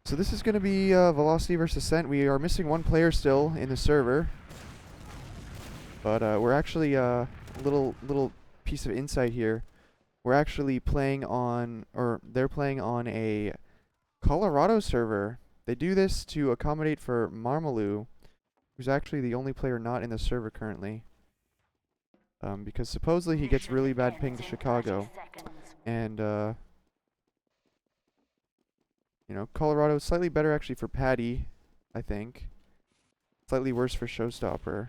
So this is going to be Velocity versus Ascent. We are missing one player still in the server. But we're actually a little piece of insight here. We're actually playing on, or they're playing on a Colorado server. They do this to accommodate for Marmaloo, who's actually the only player not in the server currently. Because supposedly he gets really bad ping to Chicago. And, you know, Colorado is slightly better actually for Patty, I think. Slightly worse for Showstopper.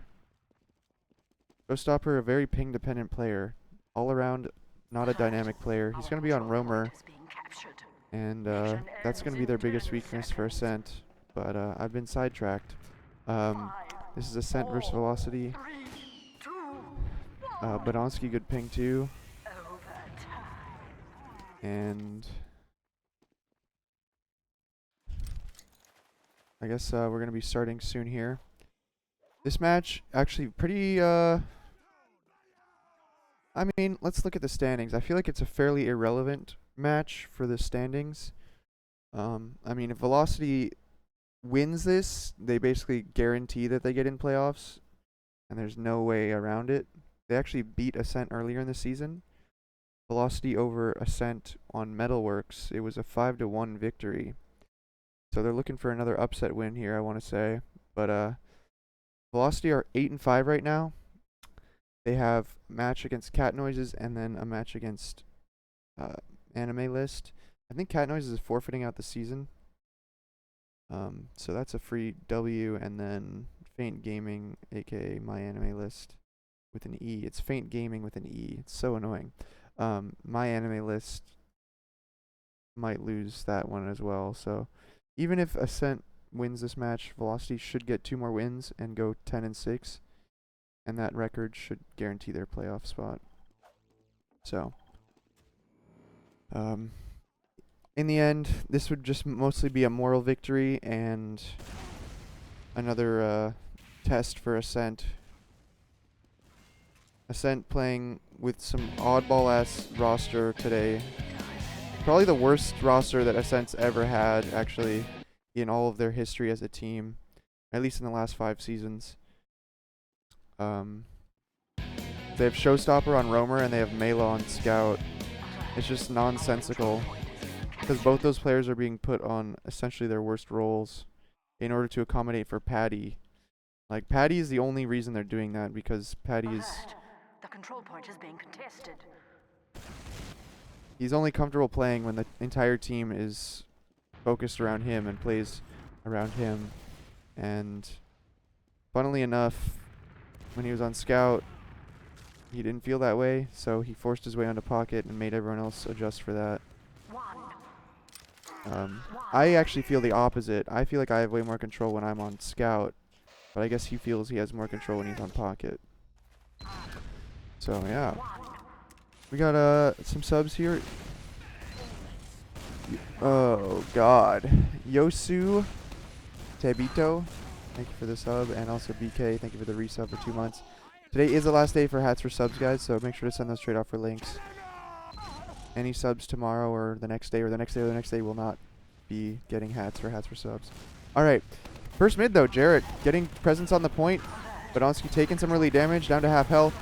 Showstopper, a very ping-dependent player. All around, not a dynamic player. He's going to be on Roamer. And that's going to be their biggest weakness for Ascent. But I've been sidetracked. This is Ascent versus Velocity. Badonsky, good ping too. And I guess we're going to be starting soon here. This match actually pretty I mean, let's look at the standings. I feel like it's a fairly irrelevant match for the standings. I mean, if Velocity wins this, they basically guarantee that they get in playoffs, and there's no way around it. They actually beat Ascent earlier in the season. Velocity over Ascent on Metalworks. It was a 5-1 victory. So they're looking for another upset win here, I want to say. But Velocity are 8-5 right now. They have a match against Cat Noises and then a match against Anime List. I think Cat Noises is forfeiting out the season. So that's a free W, and then Faint Gaming, aka My Anime List, with an E. It's Faint Gaming with an E. It's so annoying. My Anime List might lose that one as well. So even if Ascent wins this match, Velocity should get 2 more wins and go 10-6. And that record should guarantee their playoff spot. So, in the end, this would just mostly be a moral victory and another test for Ascent. Ascent playing with some oddball-ass roster today. Probably the worst roster that Ascent's ever had, actually, in all of their history as a team. At least in the last 5 seasons. They have Showstopper on Roamer and they have Mela on Scout. It's just nonsensical because both those players are being put on essentially their worst roles in order to accommodate for Patty. Like, Patty is the only reason they're doing that, because Patty is... The control point is being contested. He's only comfortable playing when the entire team is focused around him and plays around him. And funnily enough, when he was on Scout, he didn't feel that way, so he forced his way onto Pocket and made everyone else adjust for that. I actually feel the opposite. I feel like I have way more control when I'm on Scout, but I guess he feels he has more control when he's on Pocket. So yeah, we got some subs here. Oh God, Yosu Tebito, thank you for the sub, and also BK, thank you for the resub for 2 months. Today is the last day for hats for subs, guys, so make sure to send those straight off for links. Any subs tomorrow or the next day or the next day or the next day will not be getting hats for subs. Alright, first mid though, Jarrett getting presence on the point. Badonsky taking some early damage, down to half health.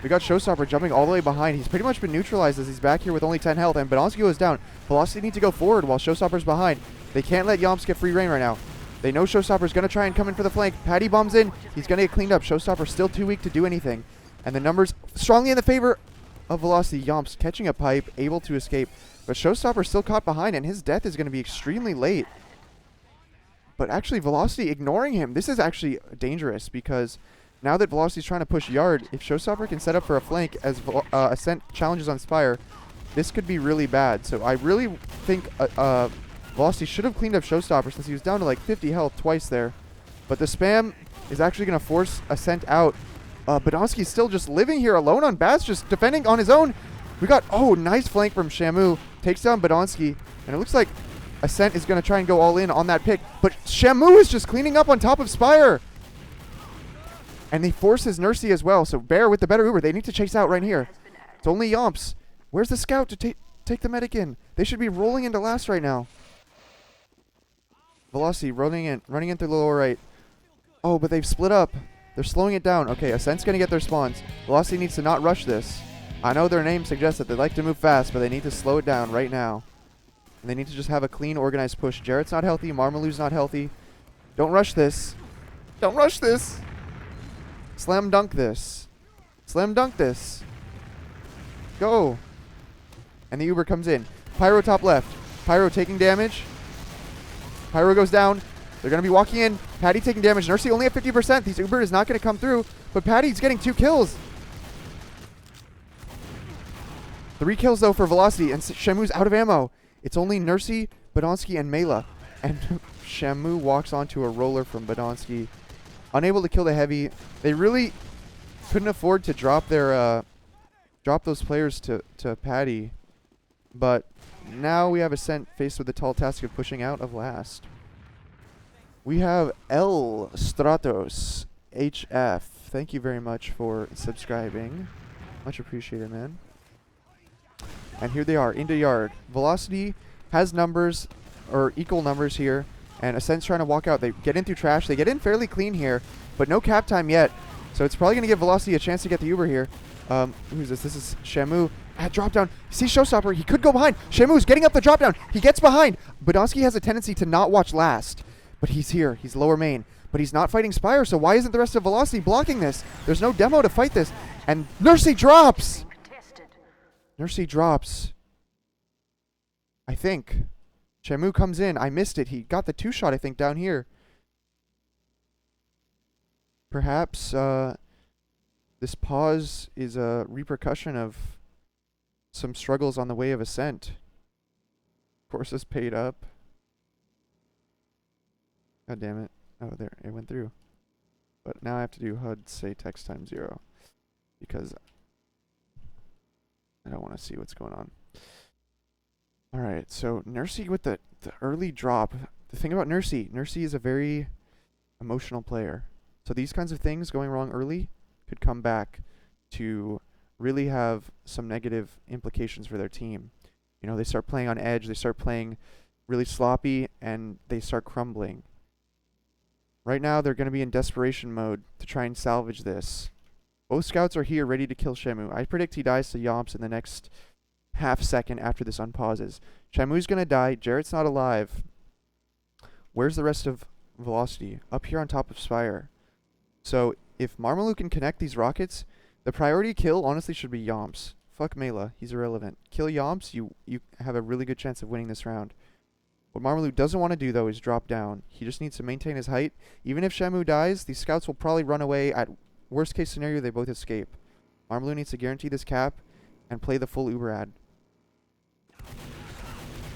We got Showstopper jumping all the way behind. He's pretty much been neutralized as he's back here with only 10 health, and Badonsky goes down. Velocity need to go forward while Showstopper's behind. They can't let Yomps get free reign right now. They know Showstopper's going to try and come in for the flank. Patty bombs in. He's going to get cleaned up. Showstopper's still too weak to do anything. And the numbers strongly in the favor of Velocity. Yomps catching a pipe, able to escape. But Showstopper's still caught behind, and his death is going to be extremely late. But actually, Velocity ignoring him. This is actually dangerous, because now that Velocity's trying to push yard, if Showstopper can set up for a flank as Ascent challenges on Spire, this could be really bad. So I really think Velocity should have cleaned up Showstopper since he was down to like 50 health twice there. But the spam is actually going to force Ascent out. Badonsky's still just living here alone on Baz, just defending on his own. We got, oh, nice flank from Shamu. Takes down Badonsky. And it looks like Ascent is going to try and go all in on that pick. But Shamu is just cleaning up on top of Spire. And they force his Nursey as well. So Bear with the better Uber. They need to chase out right here. It's only Yomps. Where's the scout to take the medic in? They should be rolling into last right now. Velocity running in through the lower right. Oh, but they've split up. They're slowing it down. Okay, Ascent's going to get their spawns. Velocity needs to not rush this. I know their name suggests that they like to move fast, but they need to slow it down right now. And they need to just have a clean, organized push. Jarrett's not healthy. Marmalu's not healthy. Don't rush this. Don't rush this. Slam dunk this. Slam dunk this. Go. And the Uber comes in. Pyro top left. Pyro taking damage. Pyro goes down. They're going to be walking in. Patty taking damage. Nursey only at 50%. These Uber is not going to come through. But Patty's getting 2 kills. 3 kills, though, for Velocity. And Shamu's out of ammo. It's only Nursey, Badonsky, and Mela. And Shamu walks onto a roller from Badonsky. Unable to kill the heavy. They really couldn't afford to drop their drop those players to Patty. But now we have Ascent faced with the tall task of pushing out of last. We have L Stratos HF. Thank you very much for subscribing. Much appreciated, man. And here they are, into yard. Velocity has numbers, or equal numbers here. And Ascent's trying to walk out. They get in through trash. They get in fairly clean here, but no cap time yet. So it's probably going to give Velocity a chance to get the Uber here. Who's this? This is Shamu. At drop down. See Showstopper. He could go behind. Shamu's getting up the drop down. He gets behind. Badonsky has a tendency to not watch last. But he's here. He's lower main. But he's not fighting Spire, so why isn't the rest of Velocity blocking this? There's no demo to fight this. And Nursey drops! Nursey drops. I think. Shamu comes in. I missed it. He got the 2-shot, I think, down here. Perhaps this pause is a repercussion of some struggles on the way of Ascent. Forces paid up. God damn it. Oh, there. It went through. But now I have to do HUD say text times 0. Because I don't want to see what's going on. Alright, so Nursey with the early drop. The thing about Nursey is a very emotional player. So these kinds of things going wrong early could come back to really have some negative implications for their team. You know, they start playing on edge, they start playing really sloppy, and they start crumbling. Right now, they're going to be in desperation mode to try and salvage this. Both scouts are here ready to kill Shamu. I predict he dies to Yomps in the next half second after this unpauses. Shamu's going to die. Jarrett's not alive. Where's the rest of Velocity? Up here on top of Spire. So if Marmalu can connect these rockets, the priority kill honestly should be Yomps. Fuck Mela. He's irrelevant. Kill Yomps, you have a really good chance of winning this round. What Marmalu doesn't want to do, though, is drop down. He just needs to maintain his height. Even if Shamu dies, these scouts will probably run away. At worst case scenario, they both escape. Marmalu needs to guarantee this cap and play the full Uber ad.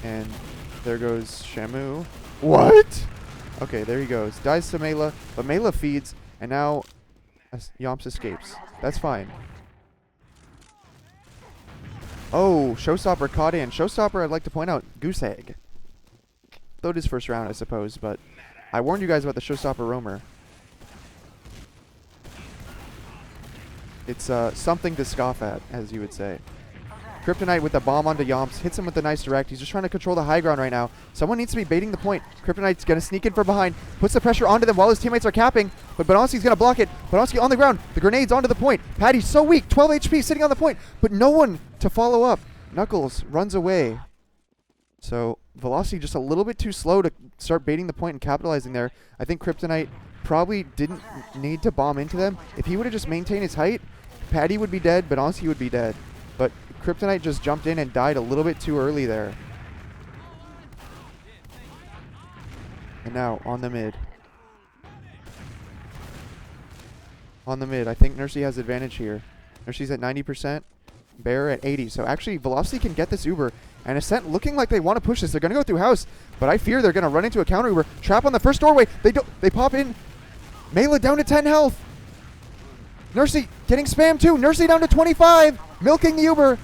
And there goes Shamu. What? Okay, there he goes. Dies to Mela, but Mela feeds, and now Yomps escapes. That's fine. Oh, Showstopper caught in. Showstopper, I'd like to point out, goose egg. Though it is first round, I suppose, but I warned you guys about the Showstopper roamer. It's something to scoff at, as you would say. Kryptonite with the bomb onto Yomps, hits him with a nice direct. He's just trying to control the high ground right now. Someone needs to be baiting the point. Kryptonite's going to sneak in from behind, puts the pressure onto them while his teammates are capping, but Badonsky's going to block it. Badonsky on the ground, the grenade's onto the point. Patty's so weak, 12 HP sitting on the point, but no one to follow up. Knuckles runs away. So Velocity just a little bit too slow to start baiting the point and capitalizing there. I think Kryptonite probably didn't need to bomb into them. If he would have just maintained his height, Patty would be dead, Badonsky would be dead. But Kryptonite just jumped in and died a little bit too early there. And now, on the mid. On the mid. I think Nursey has advantage here. Nursey's at 90%. Bear at 80. So actually, Velocity can get this Uber. And Ascent looking like they want to push this. They're going to go through house. But I fear they're going to run into a counter Uber. Trap on the first doorway. They pop in. Mela down to 10 health. Nursey getting spammed too. Nursey down to 25. Milking the Uber.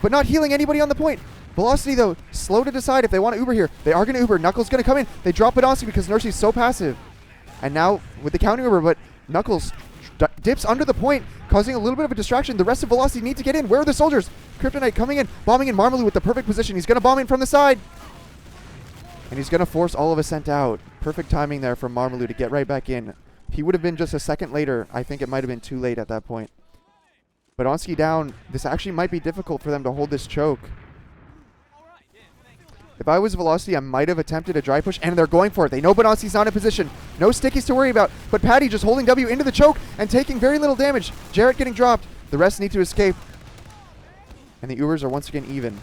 But not healing anybody on the point. Velocity, though, slow to decide if they want to Uber here. They are going to Uber. Knuckles going to come in. They drop Badonsky because Nursey's so passive. And now with the counter Uber, but Knuckles dips under the point, causing a little bit of a distraction. The rest of Velocity need to get in. Where are the soldiers? Kryptonite coming in, bombing in. Marmalu with the perfect position. He's going to bomb in from the side. And he's going to force all of Ascent out. Perfect timing there from Marmalou to get right back in. He would have been just a second later. I think it might have been too late at that point. Badonsky down. This actually might be difficult for them to hold this choke. If I was Velocity, I might have attempted a dry push, and they're going for it. They know Badonsky's not in position. No stickies to worry about, but Patty just holding W into the choke and taking very little damage. Jarrett getting dropped. The rest need to escape. And the Ubers are once again even.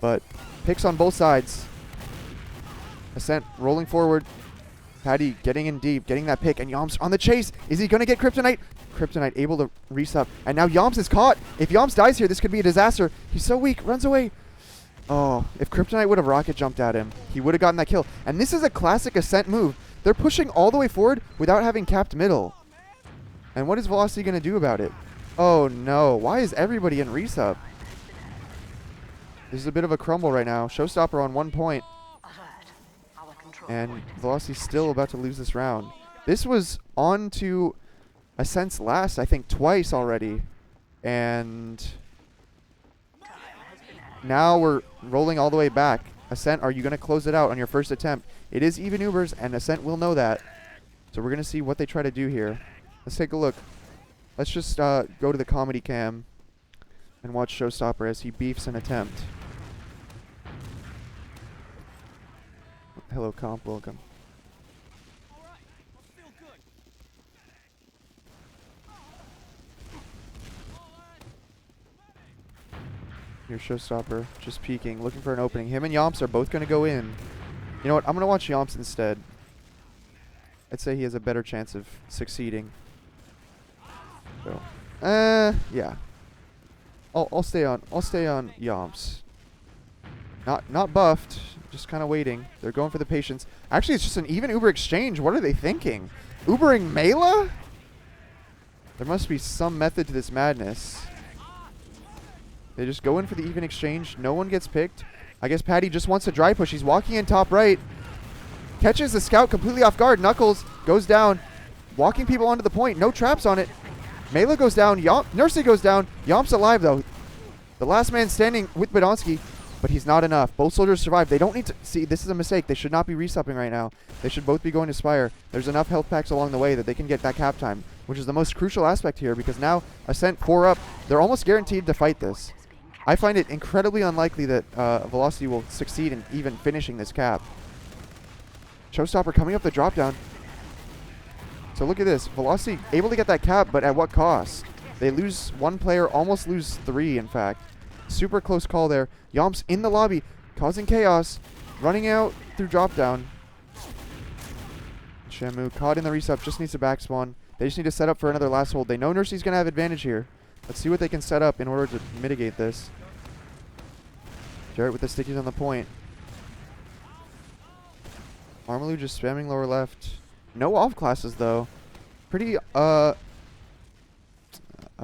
But picks on both sides. Ascent rolling forward. Patty getting in deep, getting that pick, and Yomps on the chase. Is he going to get Kryptonite? Kryptonite able to resup. And now Yomps is caught. If Yomps dies here, this could be a disaster. He's so weak. Runs away. Oh, if Kryptonite would have rocket jumped at him, he would have gotten that kill. And this is a classic Ascent move. They're pushing all the way forward without having capped middle. And what is Velocity going to do about it? Oh, no. Why is everybody in resup? This is a bit of a crumble right now. Showstopper on 1 point. And Velocity's still about to lose this round. This was on to Ascent's last, I think, twice already. And now we're rolling all the way back. Ascent, are you going to close it out on your first attempt? It is even Ubers, and Ascent will know that. So we're going to see what they try to do here. Let's take a look. Let's just go to the comedy cam and watch Showstopper as he beefs an attempt. Hello, comp. Welcome. Here's Showstopper, just peeking, looking for an opening. Him and Yomps are both going to go in. You know what? I'm going to watch Yomps instead. I'd say he has a better chance of succeeding. So, yeah. I'll stay on Yomps. Not buffed, just kind of waiting. They're going for the patience. Actually, it's just an even Uber exchange. What are they thinking? Ubering Mela? There must be some method to this madness. They just go in for the even exchange. No one gets picked. I guess Patty just wants a dry push. He's walking in top right. Catches the scout completely off guard. Knuckles goes down. Walking people onto the point. No traps on it. Mela goes down. Nursey goes down. Yomp's alive, though. The last man standing with Badonsky, but he's not enough. Both soldiers survive. They don't need to... See, this is a mistake. They should not be resupping right now. They should both be going to Spire. There's enough health packs along the way that they can get that cap time, which is the most crucial aspect here, because now Ascent 4 up. They're almost guaranteed to fight this. I find it incredibly unlikely that Velocity will succeed in even finishing this cap. Showstopper coming up the drop down. So look at this. Velocity able to get that cap, but at what cost? They lose one player, almost lose 3, in fact. Super close call there. Yomps in the lobby, causing chaos. Running out through drop down. Shamu caught in the resup, just needs to back spawn. They just need to set up for another last hold. They know Nursey's going to have advantage here. Let's see what they can set up in order to mitigate this. Jarrett with the stickies on the point. Marmalou just spamming lower left. No off classes though. Pretty a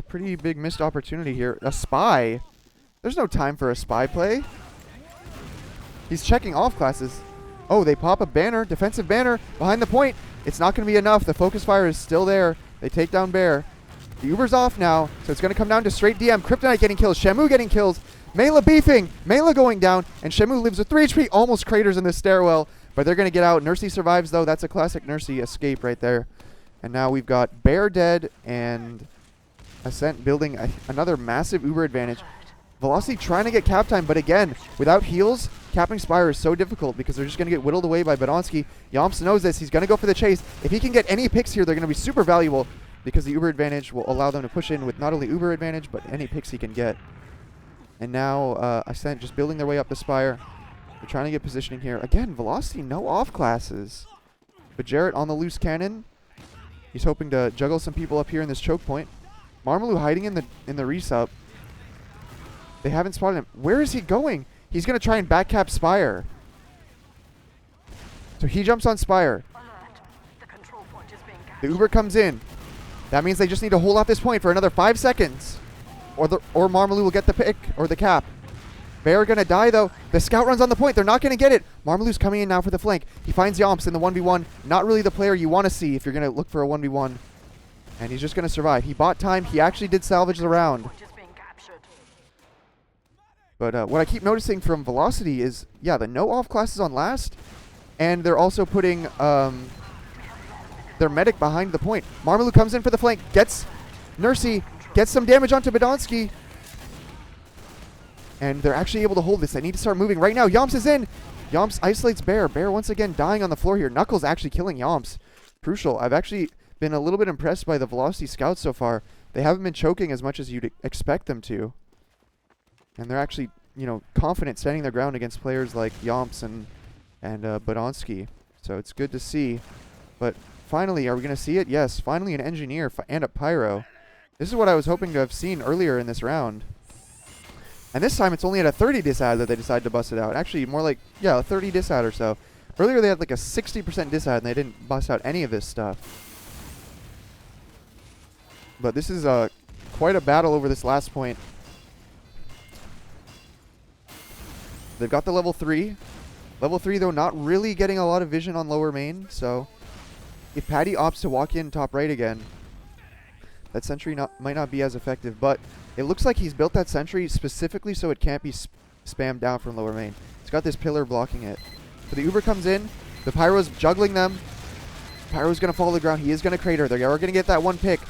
pretty big missed opportunity here. A spy. There's no time for a spy play. He's checking off classes. Oh, they pop a banner, defensive banner behind the point. It's not going to be enough. The focus fire is still there. They take down Bear. The Uber's off now, so it's going to come down to straight DM. Kryptonite getting kills. Shamu getting kills. Mela beefing. Mela going down, and Shamu lives with 3 HP. Almost craters in the stairwell, but they're going to get out. Nursey survives, though. That's a classic Nursey escape right there. And now we've got Bear dead and Ascent building another massive Uber advantage. Velocity trying to get cap time, but again, without heals, capping Spire is so difficult because they're just going to get whittled away by Badonsky. Yomps knows this. He's going to go for the chase. If he can get any picks here, they're going to be super valuable because the Uber advantage will allow them to push in with not only Uber advantage, but any picks he can get. And now Ascent just building their way up the Spire. They're trying to get positioning here. Again, Velocity, no off classes. But Jarrett on the loose cannon. He's hoping to juggle some people up here in this choke point. Marmalou hiding in the resup. They haven't spotted him. Where is he going? He's going to try and backcap Spire. So he jumps on Spire. The Uber comes in. That means they just need to hold off this point for another 5 seconds. Or Marmalou will get the pick or the cap. Bear going to die, though. The scout runs on the point. They're not going to get it. Marmalou's coming in now for the flank. He finds Yomps in the 1v1. Not really the player you want to see if you're going to look for a 1v1. And he's just going to survive. He bought time. He actually did salvage the round. But what I keep noticing from Velocity is, yeah, the no off class is on last, and they're also putting their medic behind the point. Marmalou comes in for the flank, gets Nursey, gets some damage onto Badonsky, and they're actually able to hold this. They need to start moving right now. Yomps is in. Yomps isolates Bear. Bear once again dying on the floor here. Knuckles actually killing Yomps. Crucial. I've actually been a little bit impressed by the Velocity scouts so far. They haven't been choking as much as you'd expect them to. And they're actually, you know, confident standing their ground against players like Yomps and Badonsky. So it's good to see. But finally, are we going to see it? Yes. Finally an Engineer and a Pyro. This is what I was hoping to have seen earlier in this round. And this time it's only at a 30 disad that they decided to bust it out. Actually, more like, yeah, a 30 disad or so. Earlier they had like a 60% disad and they didn't bust out any of this stuff. But this is quite a battle over this last point. They've got the level 3. Level 3, though, not really getting a lot of vision on lower main. So if Patty opts to walk in top right again, that sentry might not be as effective. But it looks like he's built that sentry specifically so it can't be spammed down from lower main. It's got this pillar blocking it. So the Uber comes in. The Pyro's juggling them. Pyro's going to fall to the ground. He is going to crater. They are going to get that one pick.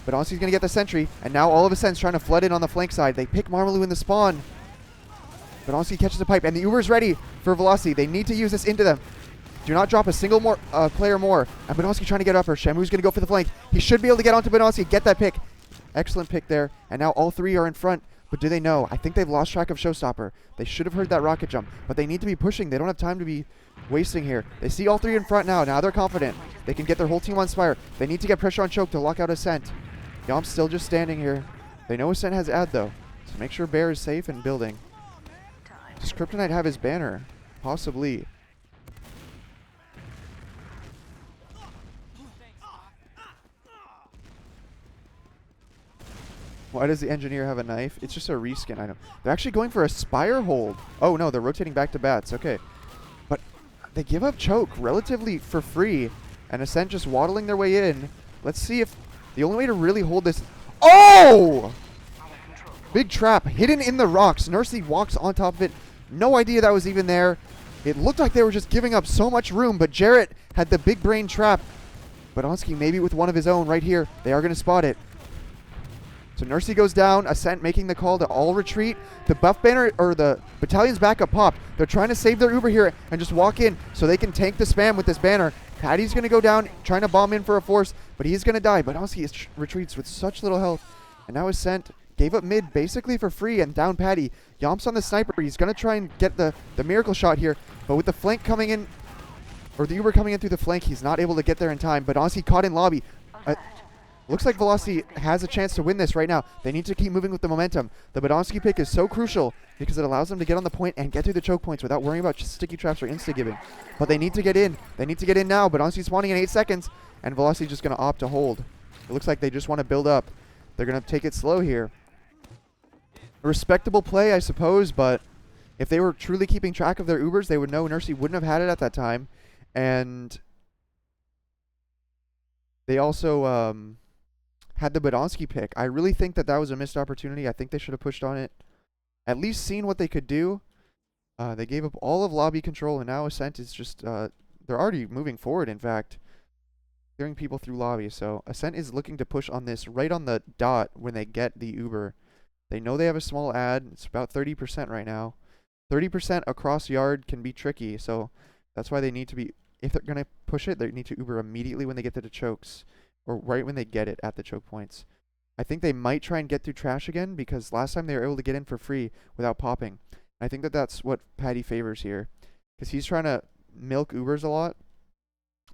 But Onsi's going to get the sentry. And now all of Ascent's trying to flood in on the flank side. They pick Marmalou in the spawn. But Onsi catches the pipe. And the Uber's ready for Velocity. They need to use this into them. Do not drop a single more player more. And Badonsky trying to get up her. Shamu's going to go for the flank. He should be able to get onto Badonsky. Get that pick. Excellent pick there. And now all three are in front. But do they know? I think they've lost track of Showstopper. They should have heard that rocket jump. But they need to be pushing. They don't have time to be wasting here. They see all three in front now. Now they're confident. They can get their whole team on Spire. They need to get pressure on Choke to lock out Ascent. Yomp's still just standing here. They know Ascent has ad though. So make sure Bear is safe and building. Does Kryptonite have his banner? Possibly. Why does the Engineer have a knife? It's just a reskin item. They're actually going for a Spire hold. Oh no, they're rotating back to bats. Okay. But they give up Choke relatively for free. And Ascent just waddling their way in. Let's see if the only way to really hold this... Oh! Big trap. Hidden in the rocks. Nursey walks on top of it. No idea that was even there. It looked like they were just giving up so much room. But Jarrett had the big brain trap. Badonsky maybe with one of his own right here. They are going to spot it. So Nursey goes down, Ascent making the call to all retreat. The buff banner, or the battalion's backup popped. They're trying to save their Uber here and just walk in so they can tank the spam with this banner. Patty's going to go down, trying to bomb in for a force, but he's going to die. But Badonsky retreats with such little health. And now Ascent gave up mid basically for free and down Patty. Yomps on the sniper. He's going to try and get the miracle shot here. But with the flank coming in, or the Uber coming in through the flank, he's not able to get there in time. But Badonsky caught in lobby. Looks like Velocity has a chance to win this right now. They need to keep moving with the momentum. The Badonsky pick is so crucial because it allows them to get on the point and get through the choke points without worrying about sticky traps or insta-giving. But they need to get in. They need to get in now. Badonsky's spawning in 8 seconds, and Velocity's just going to opt to hold. It looks like they just want to build up. They're going to take it slow here. A respectable play, I suppose, but if they were truly keeping track of their Ubers, they would know Nursey wouldn't have had it at that time. And they also... had the Badonsky pick. I really think that was a missed opportunity. I think they should have pushed on it. At least seen what they could do. They gave up all of lobby control, and now Ascent is just... they're already moving forward, in fact. Clearing people through lobby. So Ascent is looking to push on this right on the dot when they get the Uber. They know they have a small ad. It's about 30% right now. 30% across yard can be tricky, so that's why they need to be... If they're going to push it, they need to Uber immediately when they get to the chokes. Or right when they get it at the choke points. I think they might try and get through trash again because last time they were able to get in for free without popping. I think that's what Patty favors here. Because he's trying to milk Ubers a lot.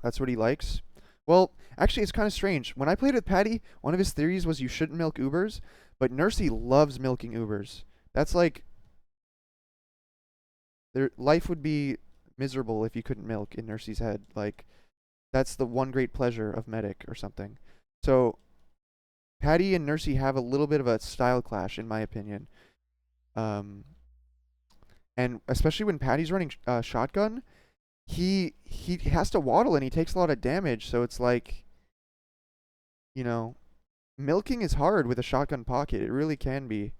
That's what he likes. Well, actually it's kind of strange. When I played with Patty, one of his theories was you shouldn't milk Ubers. But Nursey loves milking Ubers. That's like... Their life would be miserable if you couldn't milk in Nursey's head. Like... That's the one great pleasure of Medic or something. So, Patty and Nursey have a little bit of a style clash, in my opinion. And especially when Patty's running shotgun, he has to waddle and he takes a lot of damage. So it's like, you know, milking is hard with a shotgun pocket. It really can be.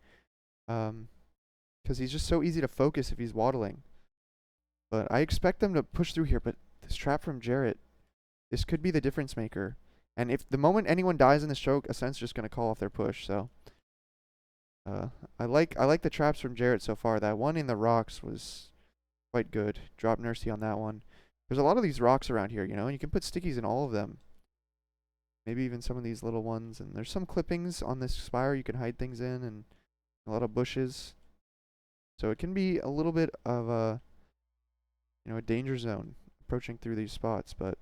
because he's just so easy to focus if he's waddling. But I expect them to push through here, but this trap from Jarrett, this could be the difference maker. And if the moment anyone dies in this choke, Ascent's just going to call off their push, so... I like the traps from Jarrett so far. That one in the rocks was quite good. Drop Nursey on that one. There's a lot of these rocks around here, you know, and you can put stickies in all of them. Maybe even some of these little ones. And there's some clippings on this spire you can hide things in, and a lot of bushes. So it can be a little bit of a, you know, a danger zone approaching through these spots, but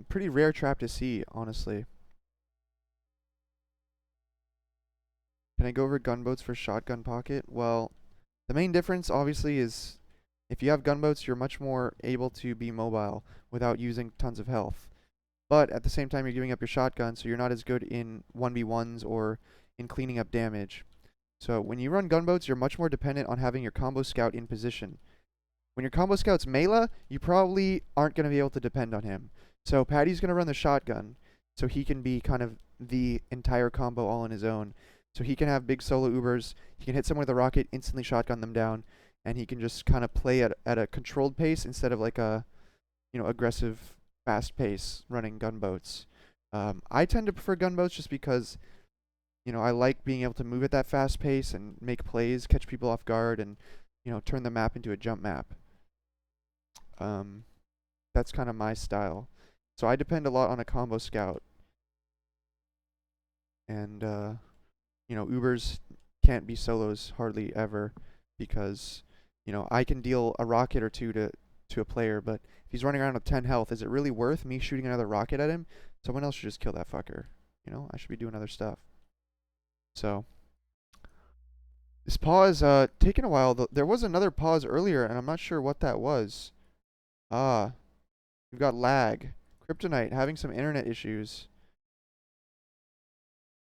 pretty rare trap to see, honestly. Can I go over gunboats for shotgun pocket? Well, the main difference, obviously, is if you have gunboats, you're much more able to be mobile without using tons of health. But at the same time, you're giving up your shotgun, so you're not as good in 1v1s or in cleaning up damage. So when you run gunboats, you're much more dependent on having your combo scout in position. When your combo scout's melee, you probably aren't going to be able to depend on him. So Patty's going to run the shotgun, so he can be kind of the entire combo all on his own. So he can have big solo Ubers, he can hit someone with a rocket, instantly shotgun them down, and he can just kind of play at a controlled pace instead of like a, you know, aggressive, fast pace running gunboats. I tend to prefer gunboats just because, you know, I like being able to move at that fast pace and make plays, catch people off guard, and, you know, turn the map into a jump map. That's kind of my style. So I depend a lot on a combo scout. And, you know, Ubers can't be solos hardly ever because, you know, I can deal a rocket or two to a player, but if he's running around with 10 health, is it really worth me shooting another rocket at him? Someone else should just kill that fucker. You know, I should be doing other stuff. So, this pause, taking a while. There was another pause earlier, and I'm not sure what that was. Ah, we've got lag. Kryptonite having some internet issues.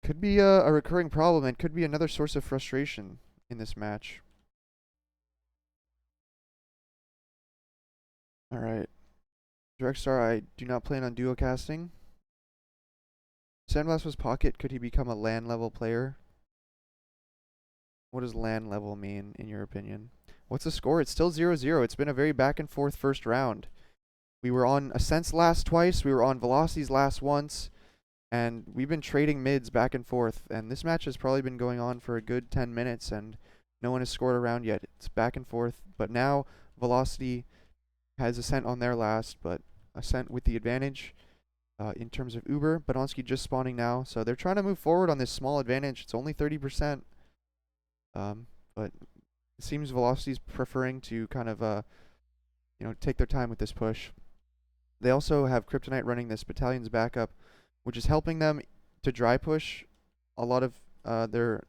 Could be a recurring problem and could be another source of frustration in this match. Alright. Directstar, I do not plan on duo casting. Sandblast was pocket. Could he become a LAN level player? What does LAN level mean, in your opinion? What's the score? It's still 0-0. It's been a very back and forth first round. We were on Ascent's last twice. We were on Velocity's last once. And we've been trading mids back and forth. And this match has probably been going on for a good 10 minutes. And no one has scored a round yet. It's back and forth. But now Velocity has Ascent on their last. But Ascent with the advantage in terms of Uber. Badonsky just spawning now. So they're trying to move forward on this small advantage. It's only 30%. But it seems Velocity's preferring to kind of, you know, take their time with this push. They also have Kryptonite running this battalion's backup, which is helping them to dry push a lot of their...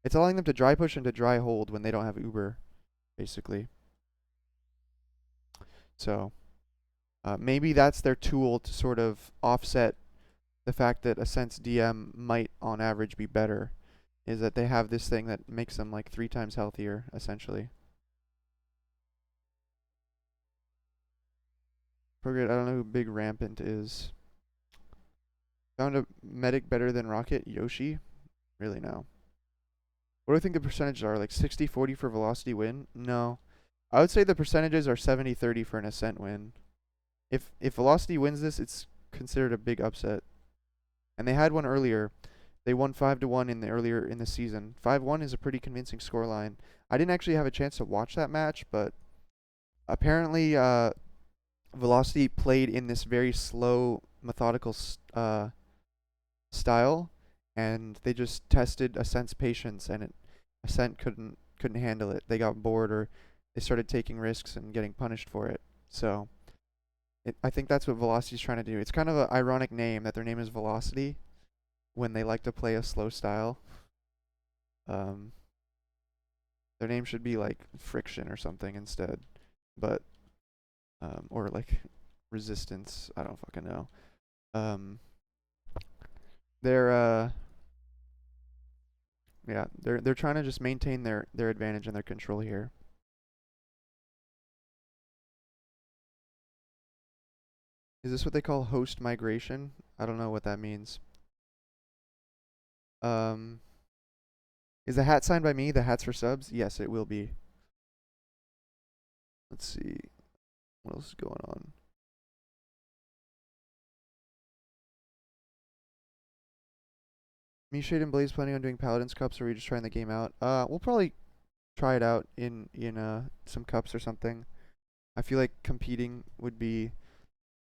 It's allowing them to dry push and to dry hold when they don't have Uber, basically. So, maybe that's their tool to sort of offset the fact that Ascent's DM might, on average, be better. Is that they have this thing that makes them like 3 times healthier, essentially. Prograde, I don't know who Big Rampant is. Found a medic better than Rocket? Yoshi? Really, no. What do I think the percentages are? Like 60-40 for Velocity win? No. I would say the percentages are 70-30 for an Ascent win. If Velocity wins this, it's considered a big upset. And they had one earlier. They won 5-1 in the earlier in the season. 5-1 is a pretty convincing scoreline. I didn't actually have a chance to watch that match, but apparently Velocity played in this very slow, methodical style, and they just tested Ascent's patience, and Ascent couldn't handle it. They got bored, or they started taking risks and getting punished for it. So I think that's what Velocity's trying to do. It's kind of an ironic name that their name is Velocity when they like to play a slow style. Their name should be like Friction or something instead, but or like Resistance. I don't fucking know. They're yeah, they're trying to just maintain their advantage and their control here. Is this what they call host migration? I don't know what that means. Is the hat signed by me? The hat's for subs? Yes, it will be. Let's see. What else is going on? Me, Shade, and Blaze planning on doing Paladins Cups, or are we just trying the game out? We'll probably try it out in some cups or something. I feel like competing would be,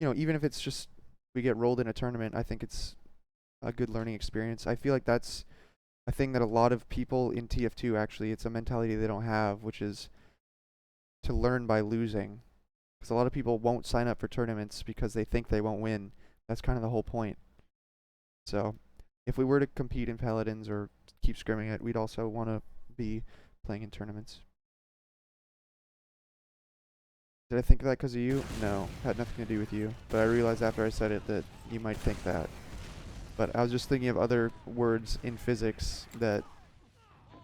you know, even if it's just we get rolled in a tournament, I think it's a good learning experience. I feel like that's a thing that a lot of people in TF2 actually, it's a mentality they don't have, which is to learn by losing. Because a lot of people won't sign up for tournaments because they think they won't win. That's kind of the whole point. So if we were to compete in Paladins or keep scrimming it, we'd also want to be playing in tournaments. Did I think of that because of you? No, had nothing to do with you. But I realized after I said it that you might think that. But I was just thinking of other words in physics that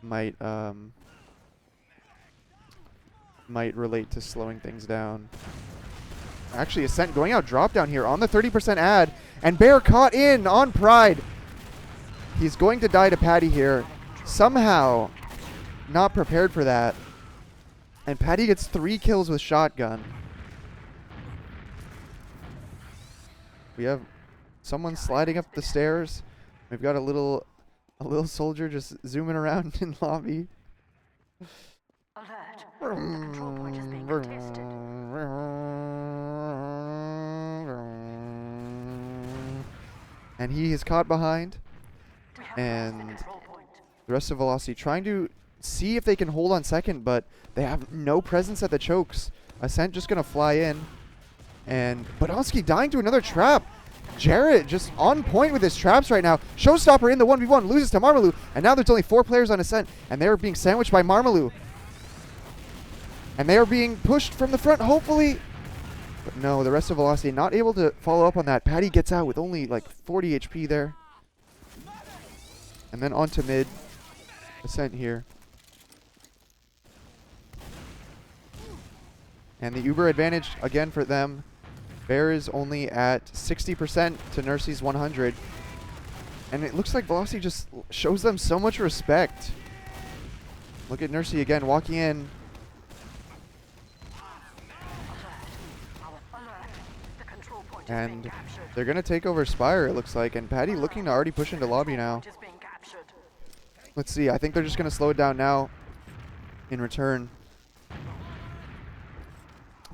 might relate to slowing things down. Actually, Ascent going out drop down here on the 30% ad, and Bear caught in on Pride. He's going to die to Patty here. Somehow not prepared for that. And Patty gets 3 kills with shotgun. We have someone sliding up the stairs. We've got a little soldier just zooming around in lobby. Alert. The control point is being contested. And he is caught behind. We have And lost the control point. the rest of Velocity trying to see if they can hold on second, but they have no presence at the chokes. Ascent just going to fly in. And Badonsky dying to another trap. Jarrett just on point with his traps right now. Showstopper in the 1v1, loses to Marmaloo. And now there's only 4 players on Ascent, and they're being sandwiched by Marmaloo. And they are being pushed from the front, hopefully. But no, the rest of Velocity not able to follow up on that. Patty gets out with only like 40 HP there. And then on to mid. Ascent here. And the Uber advantage again for them. Bear is only at 60% to Nursey's 100. And it looks like Velocity just shows them so much respect. Look at Nursey again walking in. The control point is And being captured. they're going to take over Spire, it looks like. And Patty looking to already push into lobby now. Point is being captured. Let's see. I think they're just going to slow it down now in return.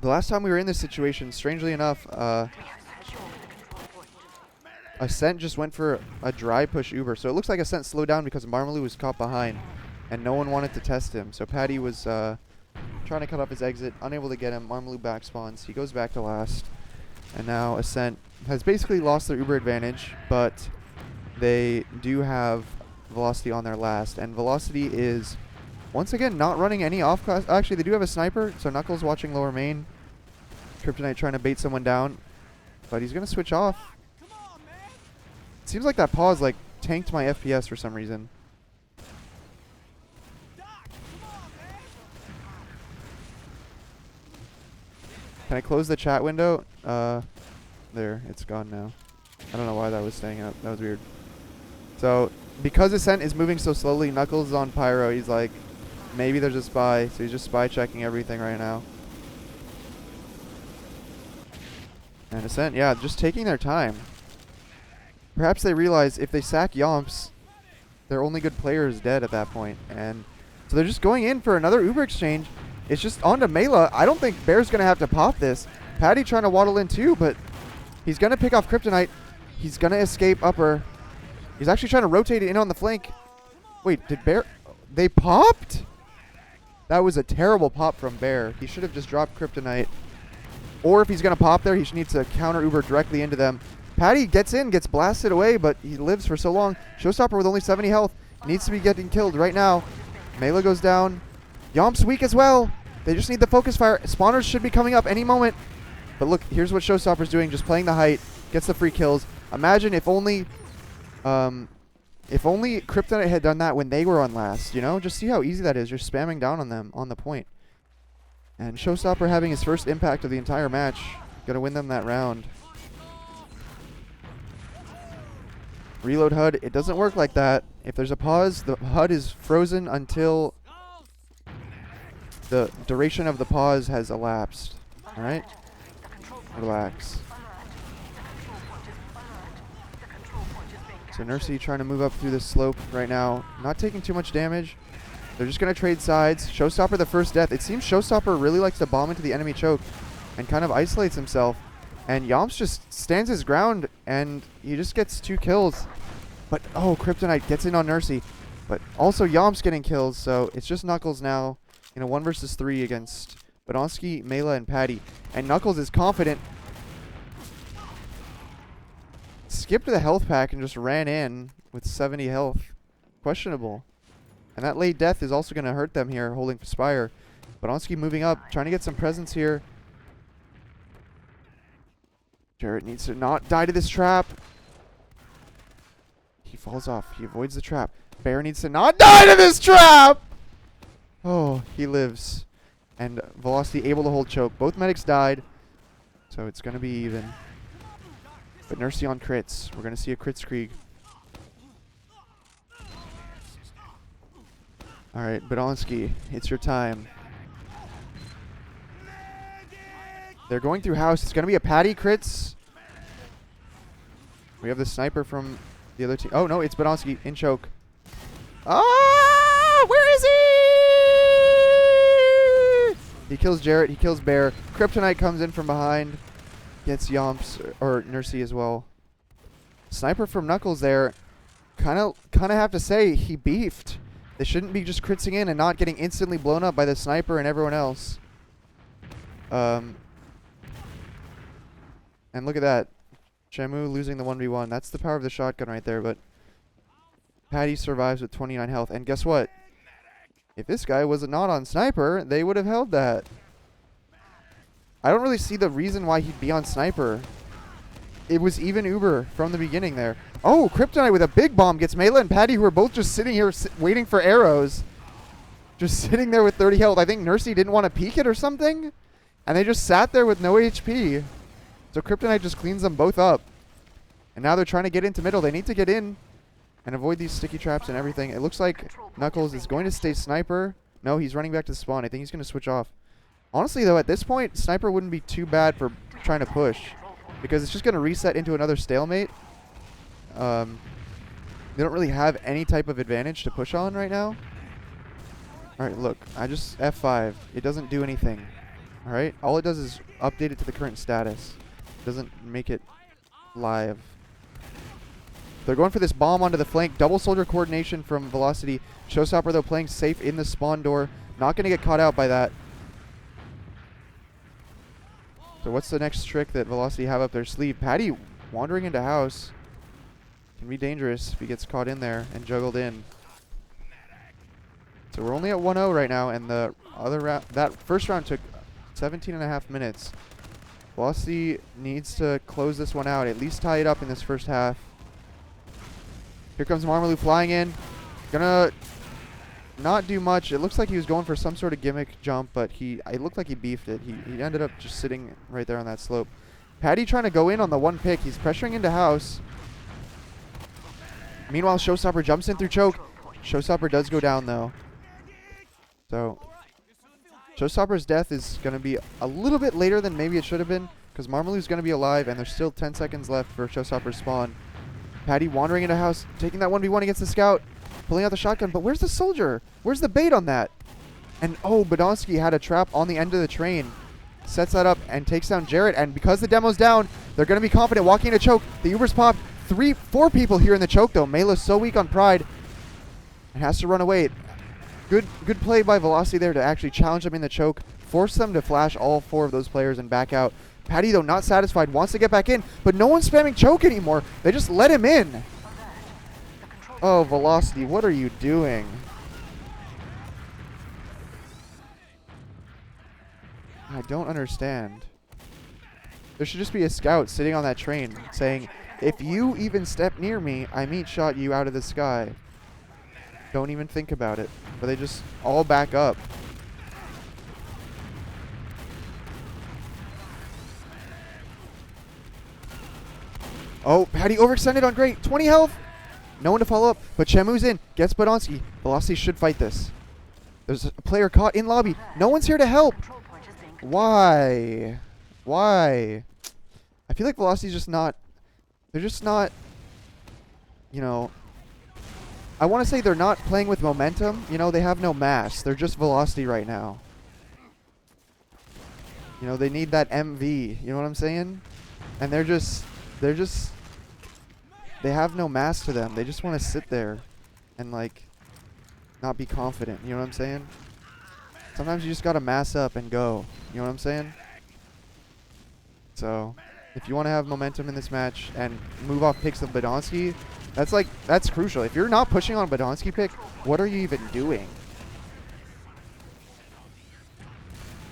The last time we were in this situation, strangely enough, We have secured the control point. Ascent just went for a dry push Uber. So it looks like Ascent slowed down because Marmaloo was caught behind and no one wanted to test him. So Patty was trying to cut off his exit, unable to get him. Marmaloo back spawns. He goes back to last. And now Ascent has basically lost their Uber advantage, but they do have Velocity on their last. And Velocity is once again not running any off class. Actually, they do have a sniper, so Knuckles watching lower main. Kryptonite trying to bait someone down, but he's going to switch off. It seems like that pause like tanked my FPS for some reason. Can I close the chat window? There, it's gone now. I don't know why that was staying up. That was weird. So, because Ascent is moving so slowly, Knuckles is on Pyro. He's like, maybe there's a spy. So he's just spy checking everything right now. And Ascent, yeah, just taking their time. Perhaps they realize if they sack Yomps, their only good player is dead at that point. And so they're just going in for another Uber exchange. It's just on to Mela. I don't think Bear's going to have to pop this. Patty trying to waddle in too, but he's going to pick off Kryptonite. He's going to escape upper. He's actually trying to rotate it in on the flank. Wait, did Bear... They popped? That was a terrible pop from Bear. He should have just dropped Kryptonite. Or if he's going to pop there, he needs to counter Uber directly into them. Patty gets in, gets blasted away, but he lives for so long. Showstopper with only 70 health. Needs to be getting killed right now. Mela goes down. Yomp's weak as well. They just need the focus fire. Spawners should be coming up any moment. But look, here's what Showstopper's doing. Just playing the height. Gets the free kills. Imagine if only Kryptonite had done that when they were on last. You know, just see how easy that is. You're spamming down on them on the point. And Showstopper having his first impact of the entire match. Gonna win them that round. Reload HUD. It doesn't work like that. If there's a pause, the HUD is frozen until the duration of the pause has elapsed. Alright? Relax. So Nursey trying to move up through this slope right now. Not taking too much damage. They're just going to trade sides. Showstopper the first death. It seems Showstopper really likes to bomb into the enemy choke and kind of isolates himself. And Yomps just stands his ground and he just gets 2 kills. But, oh, Kryptonite gets in on Nursey. But also Yomps getting kills, so it's just Knuckles now in a 1 versus 3 against Badonsky, Mela, and Patty. And Knuckles is confident. Skipped the health pack and just ran in with 70 health. Questionable. And that late death is also going to hurt them here, holding Spire. Badonsky moving up, trying to get some presence here. Jarrett needs to not die to this trap. He falls off. He avoids the trap. Bear needs to not die to this trap! Oh, he lives. And Velocity able to hold choke. Both medics died, so it's going to be even. But Nursey on crits. We're going to see a crits Krieg. Alright, Badonsky, it's your time. They're going through house. It's going to be a Patty crits. We have the sniper from the other team. Oh, no, it's Badonsky in choke. Ah! Where is he? He kills Jarrett. He kills Bear. Kryptonite comes in from behind. Gets Yomps, or Nursey as well. Sniper from Knuckles there. Kind of have to say, he beefed. They shouldn't be just critsing in and not getting instantly blown up by the sniper and everyone else. And look at that. Shamu losing the 1v1. That's the power of the shotgun right there, but Patty survives with 29 health. And guess what? If this guy was not on sniper, they would have held that. I don't really see the reason why he'd be on sniper. It was even Uber from the beginning there. Oh, Kryptonite with a big bomb gets Mela and Patty, who are both just sitting here waiting for arrows. Just sitting there with 30 health. I think Nursey didn't want to peek it or something. And they just sat there with no HP. So Kryptonite just cleans them both up. And now they're trying to get into middle. They need to get in and avoid these sticky traps and everything. It looks like Knuckles is going to stay sniper. No, he's running back to spawn. I think he's going to switch off. Honestly, though, at this point, sniper wouldn't be too bad for trying to push, because it's just going to reset into another stalemate. They don't really have any type of advantage to push on right now. Alright, look. I just F5. It doesn't do anything. Alright? All it does is update it to the current status. It doesn't make it live. They're going for this bomb onto the flank. Double soldier coordination from Velocity. Showstopper, though, playing safe in the spawn door. Not going to get caught out by that. So what's the next trick that Velocity have up their sleeve? Patty wandering into house can be dangerous if he gets caught in there and juggled in. So we're only at 1-0 right now, and the other round, that first round took 17.5 minutes. Velocity needs to close this one out, at least tie it up in this first half. Here comes Marmalou flying in. Gonna not do much. It looks like he was going for some sort of gimmick jump, but it looked like he beefed it. He ended up just sitting right there on that slope. Patty trying to go in on the one pick. He's pressuring into house. Meanwhile, Showstopper jumps in through choke. Showstopper does go down, though. So Showstopper's death is going to be a little bit later than maybe it should have been, because Marmalou's going to be alive, and there's still 10 seconds left for Showstopper's spawn. Patty wandering into house, taking that 1v1 against the scout, pulling out the shotgun, but where's the soldier? Where's the bait on that? And oh, Badonsky had a trap on the end of the train. Sets that up and takes down Jarrett, and because the demo's down, they're going to be confident walking into choke. The Uber's popped. 4 people here in the choke, though. Mela's so weak on Pride and has to run away. Good play by Velocity there to actually challenge them in the choke, force them to flash all 4 of those players and back out. Patty, though, not satisfied, wants to get back in, but no one's spamming choke anymore. They just let him in. Oh, Velocity, what are you doing? I don't understand. There should just be a scout sitting on that train saying, if you even step near me, I meat shot you out of the sky. Don't even think about it. But they just all back up. Oh, Patty overextended on Great. 20 health. No one to follow up, but Shamu's in. Gets Badonsky. Velocity should fight this. There's a player caught in lobby. No one's here to help. Control point is being contested. Why? Why? I feel like Velocity's just not... They're just not... You know... I want to say they're not playing with momentum. You know, they have no mass. They're just Velocity right now. You know, they need that MV. You know what I'm saying? And they're just... They have no mass to them. They just want to sit there and, like, not be confident. You know what I'm saying? Sometimes you just got to mass up and go. You know what I'm saying? So, if you want to have momentum in this match and move off picks of Badonsky, that's crucial. If you're not pushing on Badonsky pick, what are you even doing?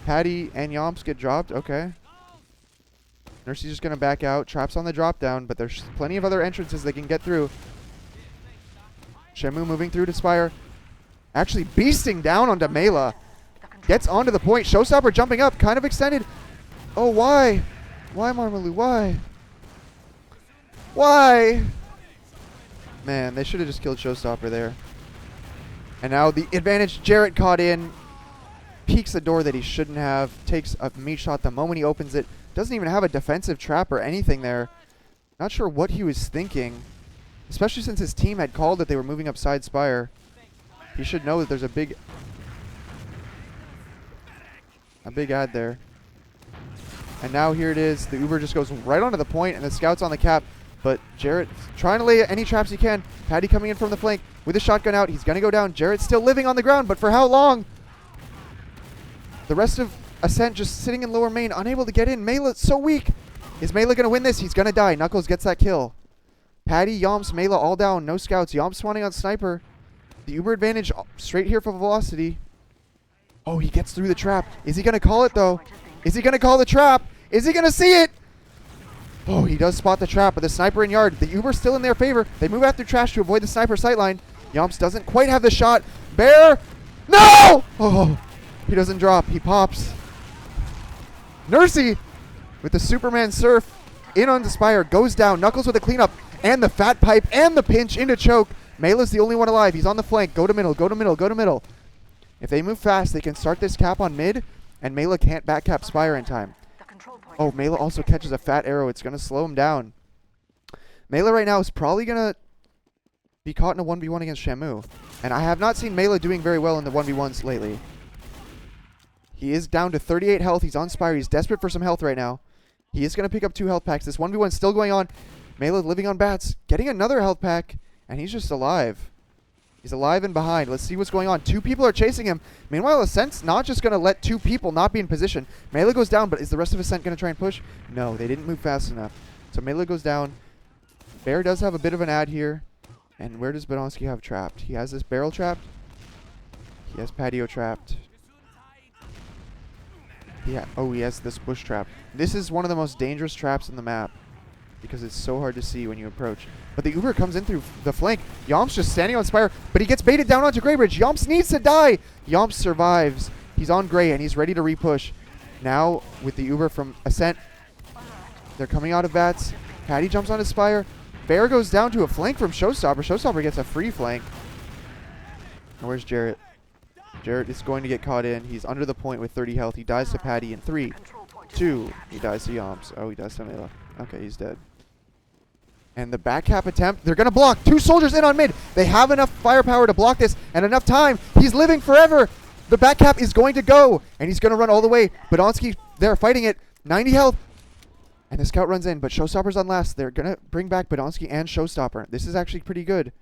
Patty and Yomps get dropped. Okay. Nursey's just going to back out. Traps on the drop down, but there's plenty of other entrances they can get through. Shamu moving through to Spire. Actually beasting down onto Mela. Gets onto the point. Showstopper jumping up. Kind of extended. Oh, why? Why, Marmaloo? Why? Why? Man, they should have just killed Showstopper there. And now the advantage. Jarrett caught in. Peeks the door that he shouldn't have. Takes a meat shot the moment he opens it. Doesn't even have a defensive trap or anything there. Not sure what he was thinking. Especially since his team had called that they were moving up side Spire. He should know that there's a big ad there. And now here it is. The Uber just goes right onto the point, and the scout's on the cap. But Jarrett trying to lay any traps he can. Patty coming in from the flank with a shotgun out. He's going to go down. Jarrett's still living on the ground, but for how long? The rest of Ascent just sitting in lower main, unable to get in. Mela so weak. Is Mela going to win this? He's going to die. Knuckles gets that kill. Patty, Yomps, Mela all down. No scouts. Yomps spawning on Sniper. The Uber advantage straight here for Velocity. Oh, he gets through the trap. Is he going to call it, though? Is he going to call the trap? Is he going to see it? Oh, he does spot the trap, but the Sniper in yard. The Uber's still in their favor. They move after Trash to avoid the Sniper sightline. Yomps doesn't quite have the shot. Bear! No! Oh, he doesn't drop. He pops. Nursey with the Superman surf in on the Spire. Goes down. Knuckles with a cleanup. And the fat pipe and the pinch into choke. Mela's the only one alive. He's on the flank. Go to middle. Go to middle. Go to middle. If they move fast, they can start this cap on mid. And Mela can't back cap Spire in time. Oh, Mela also catches a fat arrow. It's going to slow him down. Mela right now is probably going to be caught in a 1v1 against Shamu. And I have not seen Mela doing very well in the 1v1s lately. He is down to 38 health. He's on Spire. He's desperate for some health right now. He is going to pick up 2 health packs. This 1v1 is still going on. Mela living on bats. Getting another health pack. And he's just alive. He's alive and behind. Let's see what's going on. 2 people are chasing him. Meanwhile, Ascent's not just going to let 2 people not be in position. Mela goes down, but is the rest of Ascent going to try and push? No, they didn't move fast enough. So Mela goes down. Bear does have a bit of an ad here. And where does Badonsky have trapped? He has this barrel trapped. He has patio trapped. Yeah. Oh, he has this bush trap. This is one of the most dangerous traps in the map because it's so hard to see when you approach. But the Uber comes in through the flank. Yomps just standing on Spire, but he gets baited down onto Greybridge. Yomps needs to die. Yomps survives. He's on Grey, and he's ready to repush. Now, with the Uber from Ascent, they're coming out of bats. Patty jumps onto Spire. Bear goes down to a flank from Showstopper. Showstopper gets a free flank. And where's Jarrett? Jarrett is going to get caught in. He's under the point with 30 health. He dies to Patty in 3, 2. He dies to Yomps. Oh, he dies to Mela. Okay, he's dead. And the back cap attempt, they're going to block. 2 soldiers in on mid. They have enough firepower to block this and enough time. He's living forever. The back cap is going to go, and he's going to run all the way. Badonsky, they're fighting it. 90 health. And the scout runs in, but Showstopper's on last. They're going to bring back Badonsky and Showstopper. This is actually pretty good.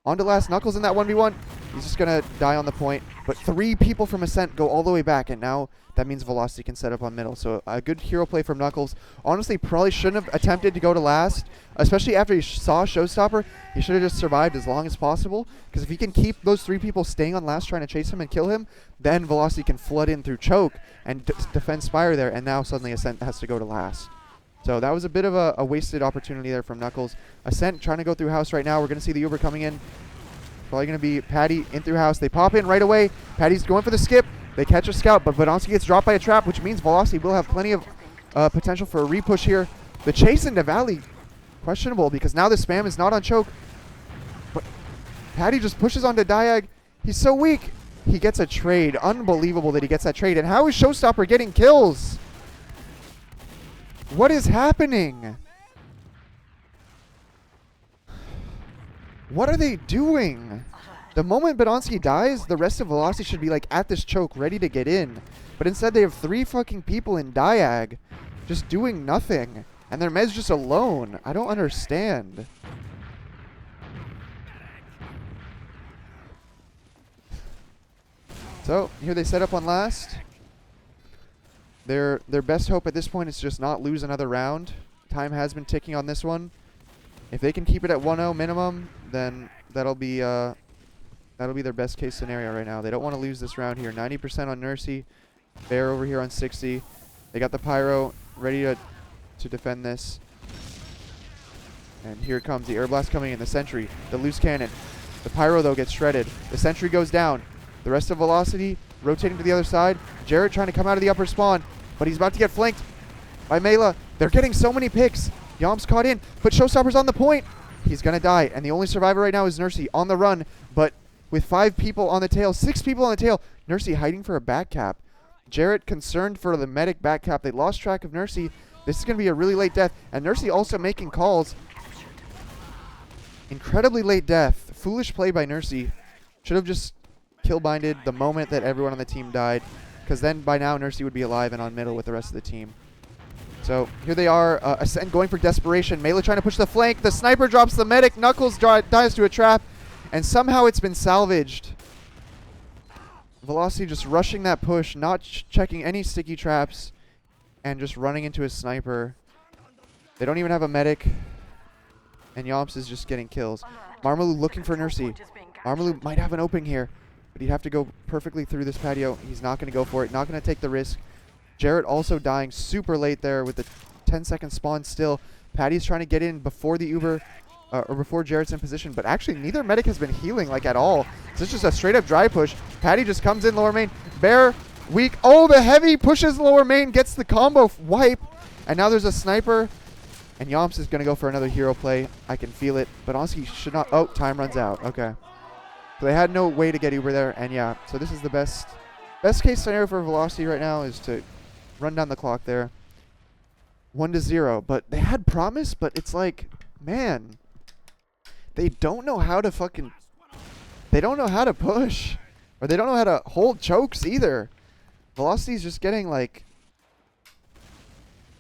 On to last. Knuckles in that 1v1. He's just going to die on the point. But 3 people from Ascent go all the way back, and now that means Velocity can set up on middle. So a good hero play from Knuckles. Honestly, probably shouldn't have attempted to go to last, especially after he saw Showstopper. He should have just survived as long as possible, because if he can keep those 3 people staying on last trying to chase him and kill him, then Velocity can flood in through choke and defend Spire there, and now suddenly Ascent has to go to last. So that was a bit of a wasted opportunity there from Knuckles. Ascent trying to go through house right now. We're going to see the Uber coming in. Probably going to be Patty in through house. They pop in right away. Patty's going for the skip. They catch a scout, but Badonsky gets dropped by a trap, which means Velocity will have plenty of potential for a repush here. The chase into Valley, questionable, because now the spam is not on choke. But Patty just pushes onto Diag. He's so weak. He gets a trade. Unbelievable that he gets that trade. And how is Showstopper getting kills? What is happening? What are they doing? The moment Badonsky dies, the rest of Velocity should be like at this choke, ready to get in. But instead they have 3 fucking people in Diag just doing nothing. And their Mez just alone. I don't understand. So, here they set up on last. Their best hope at this point is just not lose another round. Time has been ticking on this one. If they can keep it at 1-0 minimum, then that'll be their best case scenario right now. They don't want to lose this round here. 90% on Nursey. Bear over here on 60. They got the Pyro ready to defend this. And here it comes. The Air Blast coming in. The Sentry. The loose cannon. The Pyro, though, gets shredded. The Sentry goes down. The rest of Velocity rotating to the other side. Jarrett trying to come out of the upper spawn, but he's about to get flanked by Mela. They're getting so many picks. Yom's caught in, but Showstopper's on the point. He's going to die, and the only survivor right now is Nursey on the run, but with 5 people on the tail, 6 people on the tail. Nursey hiding for a back cap. Jarrett concerned for the medic back cap. They lost track of Nursey. This is going to be a really late death, and Nursey also making calls. Incredibly late death. Foolish play by Nursey. Should have just kill binded the moment that everyone on the team died, because then by now Nursey would be alive and on middle with the rest of the team. So here they are, Ascent going for desperation. Mela trying to push the flank. The sniper drops the medic. Knuckles dies to a trap, and somehow it's been salvaged. Velocity just rushing that push, not checking any sticky traps, and just running into a sniper. They don't even have a medic, and Yomps is just getting kills. Marmaloo looking for Nursey. Marmaloo might have an opening here, but he'd have to go perfectly through this patio. He's not going to go for it. Not going to take the risk. Jarrett also dying super late there with the 10-second spawn still. Patty's trying to get in before the Uber, or before Jarrett's in position. But actually, neither medic has been healing like at all. So it's just a straight-up dry push. Patty just comes in lower main. Bear, weak. Oh, the heavy pushes lower main, gets the combo wipe. And now there's a sniper. And Yomps is going to go for another hero play. I can feel it. But honestly, should not. Oh, time runs out. Okay. So they had no way to get Uber there, and yeah, so this is the best case scenario for Velocity right now is to run down the clock there. 1-0, but they had promise, but it's like, man, they don't know how to they don't know how to push, or they don't know how to hold chokes either. Velocity's just getting like,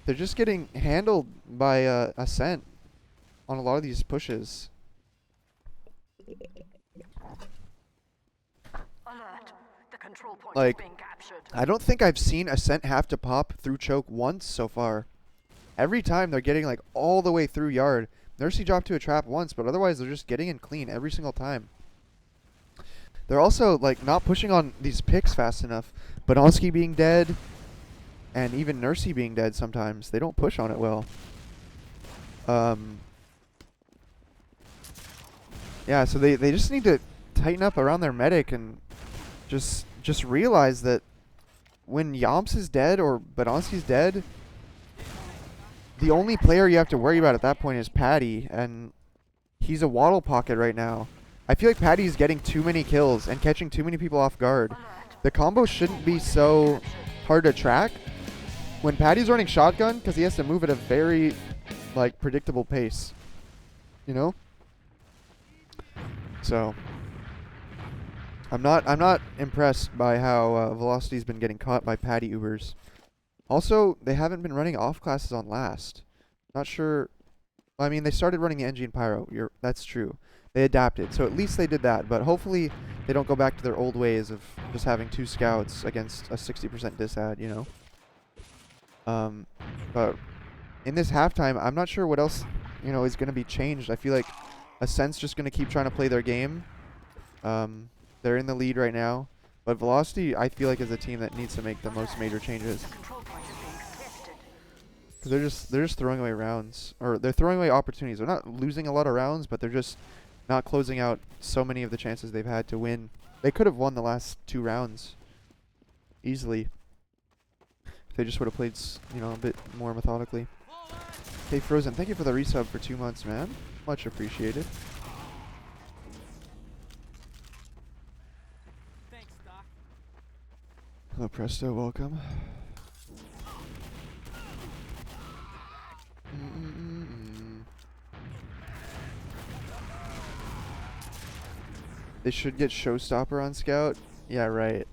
they're just getting handled by Ascent on a lot of these pushes. Like, I don't think I've seen Ascent have to pop through choke once so far. Every time they're getting like all the way through yard. Nursey dropped to a trap once, but otherwise they're just getting in clean every single time. They're also like not pushing on these picks fast enough. Badonsky being dead, and even Nursey being dead sometimes. They don't push on it well. Yeah, so they just need to tighten up around their medic and just realize that when Yomps is dead or Badonsky's dead, the only player you have to worry about at that point is Patty, and he's a waddle pocket right now. I feel like Patty's getting too many kills and catching too many people off guard. The combo shouldn't be so hard to track when Patty's running shotgun, because he has to move at a very like predictable pace, you know? So I'm not impressed by how Velocity's been getting caught by Patty Ubers. Also, they haven't been running off classes on last. Not sure. I mean, they started running the NG and Pyro. That's true. They adapted, so at least they did that. But hopefully, they don't go back to their old ways of just having 2 scouts against a 60% disad, you know. But in this halftime, I'm not sure what else, you know, is going to be changed. I feel like Ascent's just going to keep trying to play their game. They're in the lead right now, but Velocity, I feel like, is a team that needs to make the most major changes. Because they're just throwing away rounds, or they're throwing away opportunities. They're not losing a lot of rounds, but they're just not closing out so many of the chances they've had to win. They could have won the last 2 rounds easily if they just would have played, you know, a bit more methodically. Hey Frozen, thank you for the resub for 2 months, man. Much appreciated. Oh, Presto, welcome. They should get Showstopper on Scout. Yeah, right.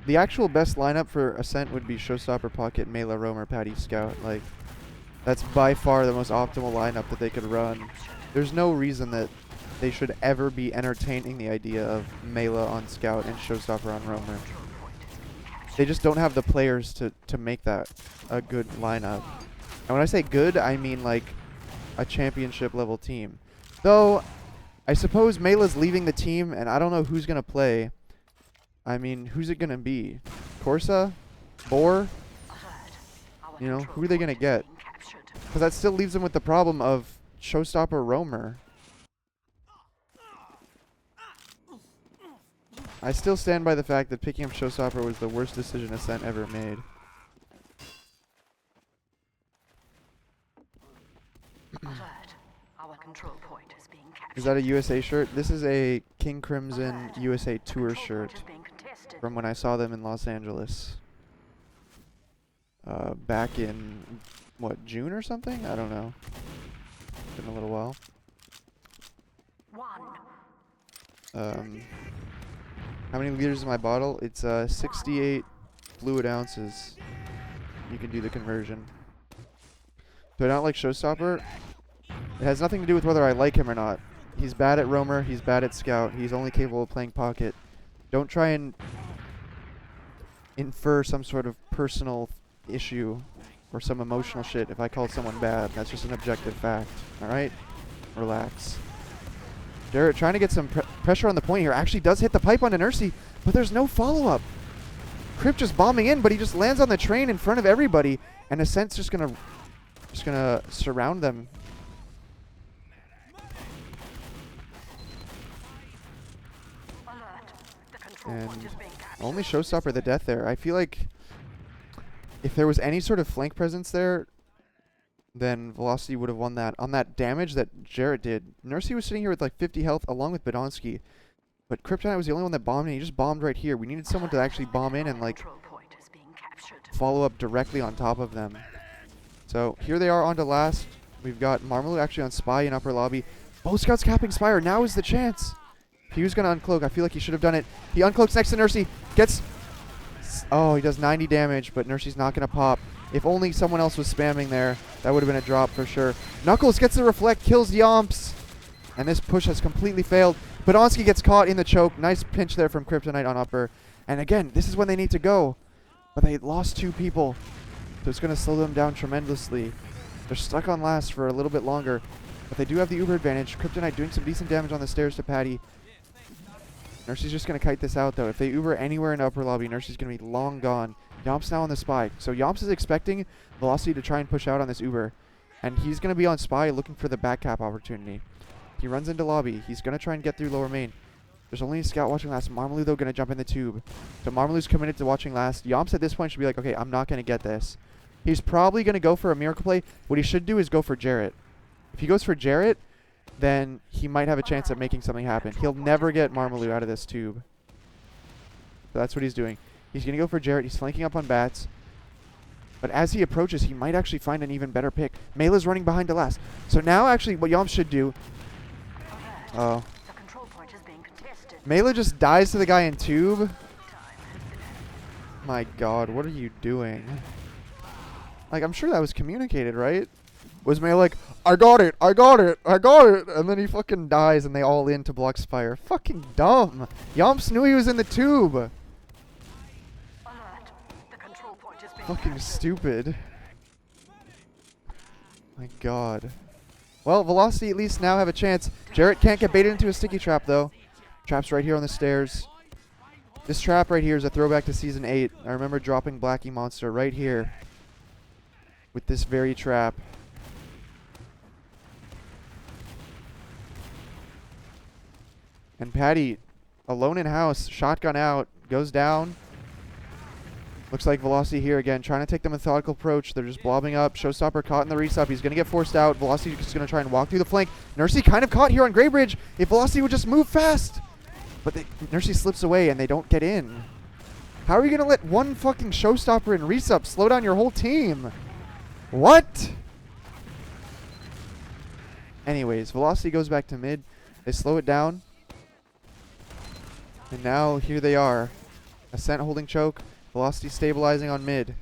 The actual best lineup for Ascent would be Showstopper, Pocket, Mela, Roamer, Patty, Scout. Like, that's by far the most optimal lineup that they could run. There's no reason that they should ever be entertaining the idea of Mela on Scout and Showstopper on Roamer. They just don't have the players to make that a good lineup. And when I say good, I mean like a championship level team. Though, I suppose Mela's leaving the team, and I don't know who's going to play. I mean, who's it going to be? Corsa? Boar? You know, who are they going to get? Because that still leaves them with the problem of Showstopper Roamer. I still stand by the fact that picking up Showstopper was the worst decision Ascent ever made. Is that a USA shirt? This is a King Crimson USA Tour shirt from when I saw them in Los Angeles. Back in, what, June or something? I don't know. Been a little while. How many liters is my bottle? It's 68 fluid ounces. You can do the conversion. Do I not like Showstopper? It has nothing to do with whether I like him or not. He's bad at Roamer. He's bad at Scout. He's only capable of playing Pocket. Don't try and infer some sort of personal issue or some emotional shit if I called someone bad. That's just an objective fact. Alright? Relax. Jarrett trying to get some pressure on the point here. Actually does hit the pipe onto Nursey, but there's no follow-up. Crypt just bombing in, but he just lands on the train in front of everybody, and Ascent's just gonna surround them. And only Showstopper the death there. I feel like if there was any sort of flank presence there, then Velocity would have won that. On that damage that Jarrett did, Nursey was sitting here with like 50 health along with Badonsky. But Kryptonite was the only one that bombed, and he just bombed right here. We needed someone to actually bomb in and like follow up directly on top of them. So here they are on to last. We've got Marmalou actually on Spy in upper lobby. Both scouts capping Spire. Now is the chance. He was going to uncloak. I feel like he should have done it. He uncloaks next to Nursey. Gets... Oh, he does 90 damage, but Nursey's not going to pop. If only someone else was spamming there, that would have been a drop for sure. Knuckles gets the reflect, kills Yomps. And this push has completely failed. Badonsky gets caught in the choke. Nice pinch there from Kryptonite on upper. And again, this is when they need to go. But they lost 2 people. So it's going to slow them down tremendously. They're stuck on last for a little bit longer. But they do have the Uber advantage. Kryptonite doing some decent damage on the stairs to Patty. Nursey's just going to kite this out, though. If they Uber anywhere in upper lobby, Nursey's going to be long gone. Yomps now on the Spy. So Yomps is expecting Velocity to try and push out on this Uber. And he's going to be on Spy looking for the back cap opportunity. He runs into lobby. He's going to try and get through lower main. There's only a scout watching last. Marmalou, though, going to jump in the tube. So Marmalou's committed to watching last. Yomps at this point should be like, okay, I'm not going to get this. He's probably going to go for a miracle play. What he should do is go for Jarrett. If he goes for Jarrett, then he might have a chance at making something happen. He'll never get Marmalou out of this tube. So that's what he's doing. He's going to go for Jarrett. He's flanking up on Bats. But as he approaches, he might actually find an even better pick. Mela's running behind to last. So now actually what Yomps should do... Oh. Mela just dies to the guy in tube. My god, what are you doing? Like, I'm sure that was communicated, right? Was Mela like, I got it, I got it, I got it, and then he fucking dies and they all in to block Spire. Fucking dumb. Yomps knew he was in the tube. Fucking stupid. My god. Well, Velocity at least now have a chance. Jarrett can't get baited into a sticky trap, though. Trap's right here on the stairs. This trap right here is a throwback to Season 8. I remember dropping Blackie Monster right here with this very trap. And Patty, alone in house, shotgun out, goes down. Looks like Velocity here again, trying to take the methodical approach. They're just blobbing up. Showstopper caught in the resup. He's going to get forced out. Velocity is going to try and walk through the flank. Nursey kind of caught here on Greybridge. If Velocity would just move fast. But Nursey slips away and they don't get in. How are you going to let one fucking showstopper and resup slow down your whole team? What? Anyways, velocity goes back to mid. They slow it down. And now here they are. Ascent holding choke. Velocity stabilizing on mid.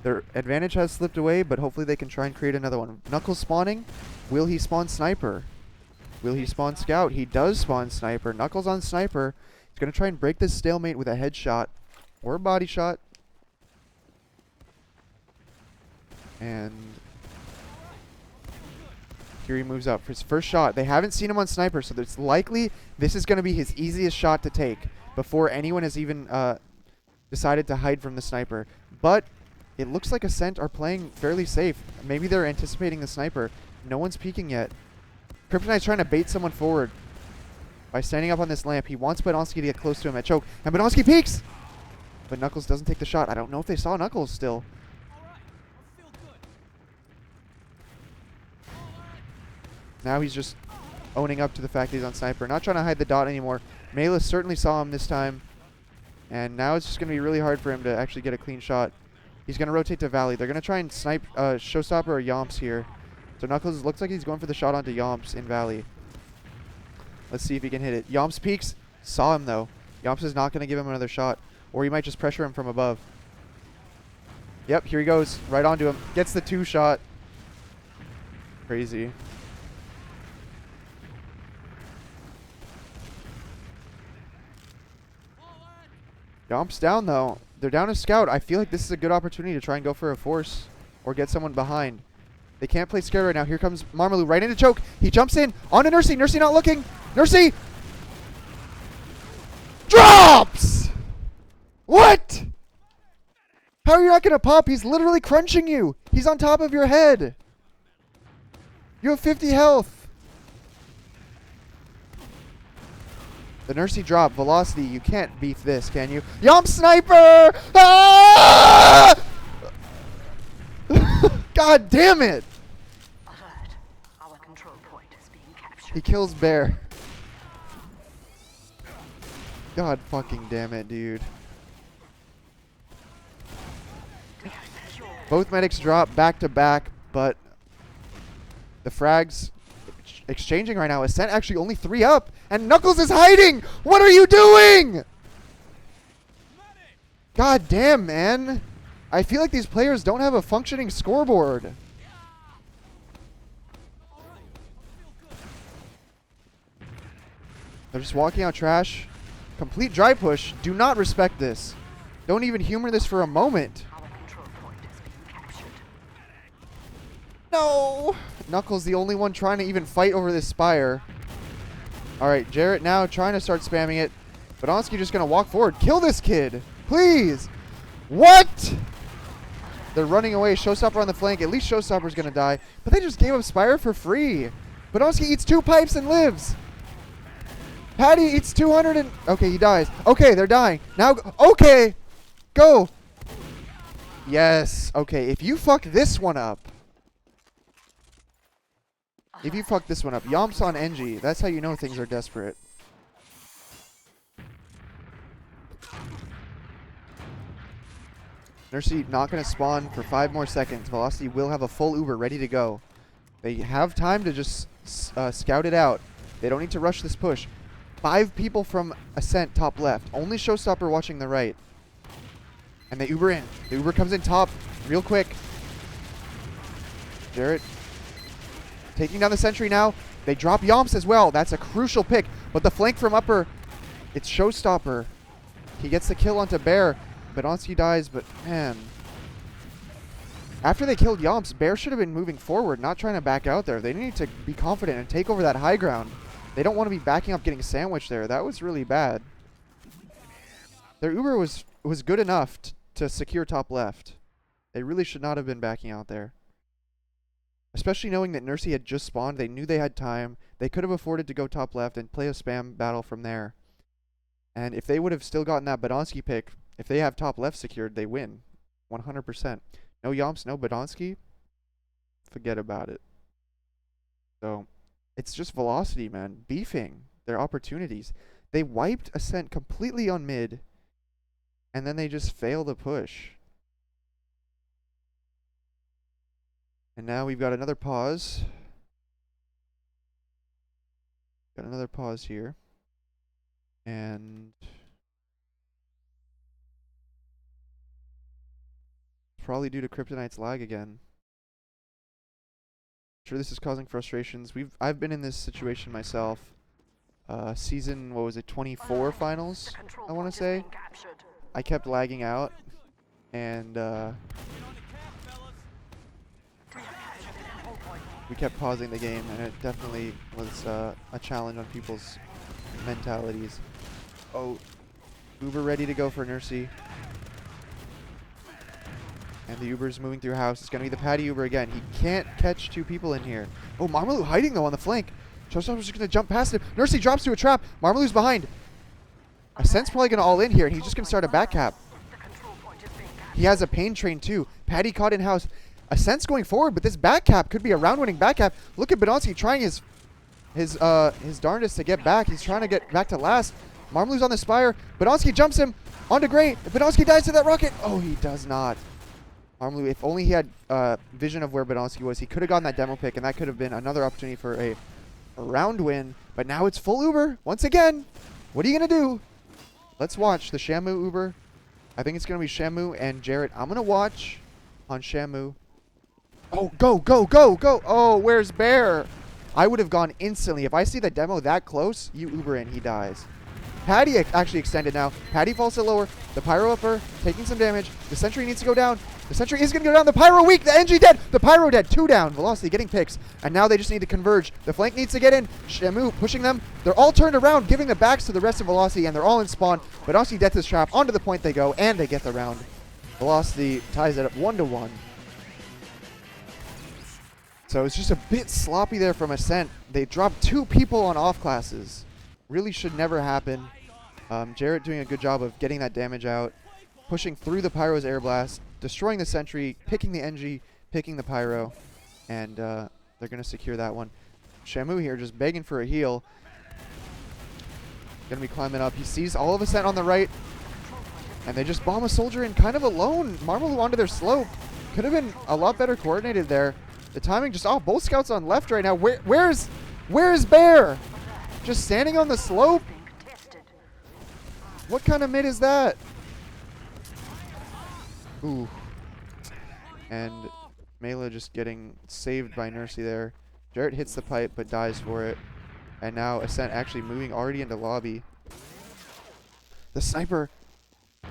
Their advantage has slipped away, but hopefully they can try and create another one. Knuckles spawning. Will he spawn sniper? Will he spawn scout? He does spawn sniper. Knuckles on sniper. He's going to try and break this stalemate with a headshot or a body shot. And here he moves up for his first shot. They haven't seen him on sniper, so it's likely this is going to be his easiest shot to take before anyone has even decided to hide from the sniper. But it looks like Ascent are playing fairly safe. Maybe they're anticipating the sniper. No one's peeking yet. Kryptonite's trying to bait someone forward by standing up on this lamp. He wants Badonsky to get close to him at choke, and Badonsky peeks! But Knuckles doesn't take the shot. I don't know if they saw Knuckles still. Now he's just owning up to the fact that he's on sniper. Not trying to hide the dot anymore. Melis certainly saw him this time. And now it's just going to be really hard for him to actually get a clean shot. He's going to rotate to Valley. They're going to try and snipe Showstopper or Yomps here. So Knuckles looks like he's going for the shot onto Yomps in Valley. Let's see if he can hit it. Yomps peeks. Saw him though. Yomps is not going to give him another shot. Or he might just pressure him from above. Yep, here he goes. Right onto him. Gets the 2 shot. Crazy. Yomps down though. They're down a scout. I feel like this is a good opportunity to try and go for a force or get someone behind. They can't play scared right now. Here comes Marmaloo right into choke. He jumps in onto Nursey. Nursey not looking. Nursey drops. What? How are you not going to pop? He's literally crunching you. He's on top of your head. You have 50 health. The Nursey drop. Velocity. You can't beef this, can you? Yomp sniper! Ah! God damn it! Alert. Our control point is being captured. He kills Bear. God fucking damn it, dude. We have secured. Both medics drop back to back, but the frags exchanging right now. Ascent actually only 3 up, and Knuckles is hiding! What are you doing? God damn, man. I feel like these players don't have a functioning scoreboard. They're just walking out trash. Complete dry push. Do not respect this. Don't even humor this for a moment. Our control point is being captured. No! Knuckles the only one trying to even fight over this spire. Alright, Jarrett now trying to start spamming it. Badonsky just going to walk forward. Kill this kid! Please! What? They're running away. Showstopper on the flank. At least Showstopper's going to die. But they just gave up Spire for free. Badonsky eats 2 pipes and lives. Patty eats 200 and... Okay, he dies. Okay, they're dying. Now... Okay! Go! Yes. Okay, if you fuck this one up... If you fuck this one up, Yomps on NG. That's how you know things are desperate. Nursey not going to spawn for 5 more seconds. Velocity will have a full Uber ready to go. They have time to just scout it out. They don't need to rush this push. 5 people from Ascent top left. Only Showstopper watching the right. And they Uber in. The Uber comes in top real quick. Jarrett taking down the sentry now. They drop Yomps as well. That's a crucial pick. But the flank from upper, it's Showstopper. He gets the kill onto Bear. Badonsky dies, but man. After they killed Yomps, Bear should have been moving forward, not trying to back out there. They need to be confident and take over that high ground. They don't want to be backing up getting sandwiched there. That was really bad. Their Uber was good enough to secure top left. They really should not have been backing out there. Especially knowing that Nursey had just spawned. They knew they had time. They could have afforded to go top left and play a spam battle from there. And if they would have still gotten that Badonsky pick, if they have top left secured, they win. 100%. No Yomps, no Badonsky. Forget about it. So, it's just velocity, man. Beefing their opportunities. They wiped Ascent completely on mid. And then they just fail to push. And now we've got another pause. Got another pause here. And probably due to Kryptonite's lag again. Sure, this is causing frustrations. I've been in this situation myself. Season, what was it, 24 finals, I want to say. I kept lagging out, and we kept pausing the game, and it definitely was a challenge on people's mentalities. Oh, Uber ready to go for Nursey. And the Uber's moving through house. It's going to be the Patty Uber again. He can't catch two people in here. Oh, Marmalou hiding, though, on the flank. Showstopper's just going to jump past him. Nursey drops to a trap. Marmalou's behind. Ascent's probably going to all in here, and he's just going to start a back cap. He has a pain train, too. Patty caught in house. Ascent's going forward, but this back cap could be a round-winning back cap. Look at Badonsky trying his darndest to get back. He's trying to get back to last. Marmalou's on the spire. Badonsky jumps him onto Gray. Badonsky dies to that rocket. Oh, he does not. Marmalou, if only he had vision of where Badonsky was, he could have gotten that demo pick, and that could have been another opportunity for a round win. But now it's full Uber once again. What are you going to do? Let's watch the Shamu Uber. I think it's going to be Shamu and Jarrett. I'm going to watch on Shamu. Oh, go, go, go, go. Oh, where's Bear? I would have gone instantly. If I see the demo that close, you Uber in, he dies. Patty actually extended now. Patty falls to lower. The Pyro upper taking some damage. The Sentry needs to go down. The Sentry is going to go down. The Pyro weak. The NG dead. The Pyro dead. 2 down. Velocity getting picks. And now they just need to converge. The flank needs to get in. Shamu pushing them. They're all turned around, giving the backs to the rest of Velocity, and they're all in spawn. But Velocity death is trap. Onto the point they go, and they get the round. Velocity ties it up 1-1. So it's just a bit sloppy there from Ascent. They dropped 2 people on off classes. Really should never happen. Jarrett doing a good job of getting that damage out, pushing through the Pyro's air blast, destroying the Sentry, picking the NG, picking the Pyro, and they're going to secure that one. Shamu here just begging for a heal. Going to be climbing up. He sees all of Ascent on the right, and they just bomb a soldier in kind of alone. Marmalou onto their slope. Could have been a lot better coordinated there. The timing just off. Both scouts on left right now. Where's Bear? Just standing on the slope? What kind of mid is that? Ooh. And Mela just getting saved by Nursey there. Jarrett hits the pipe but dies for it. And now Ascent actually moving already into lobby. The sniper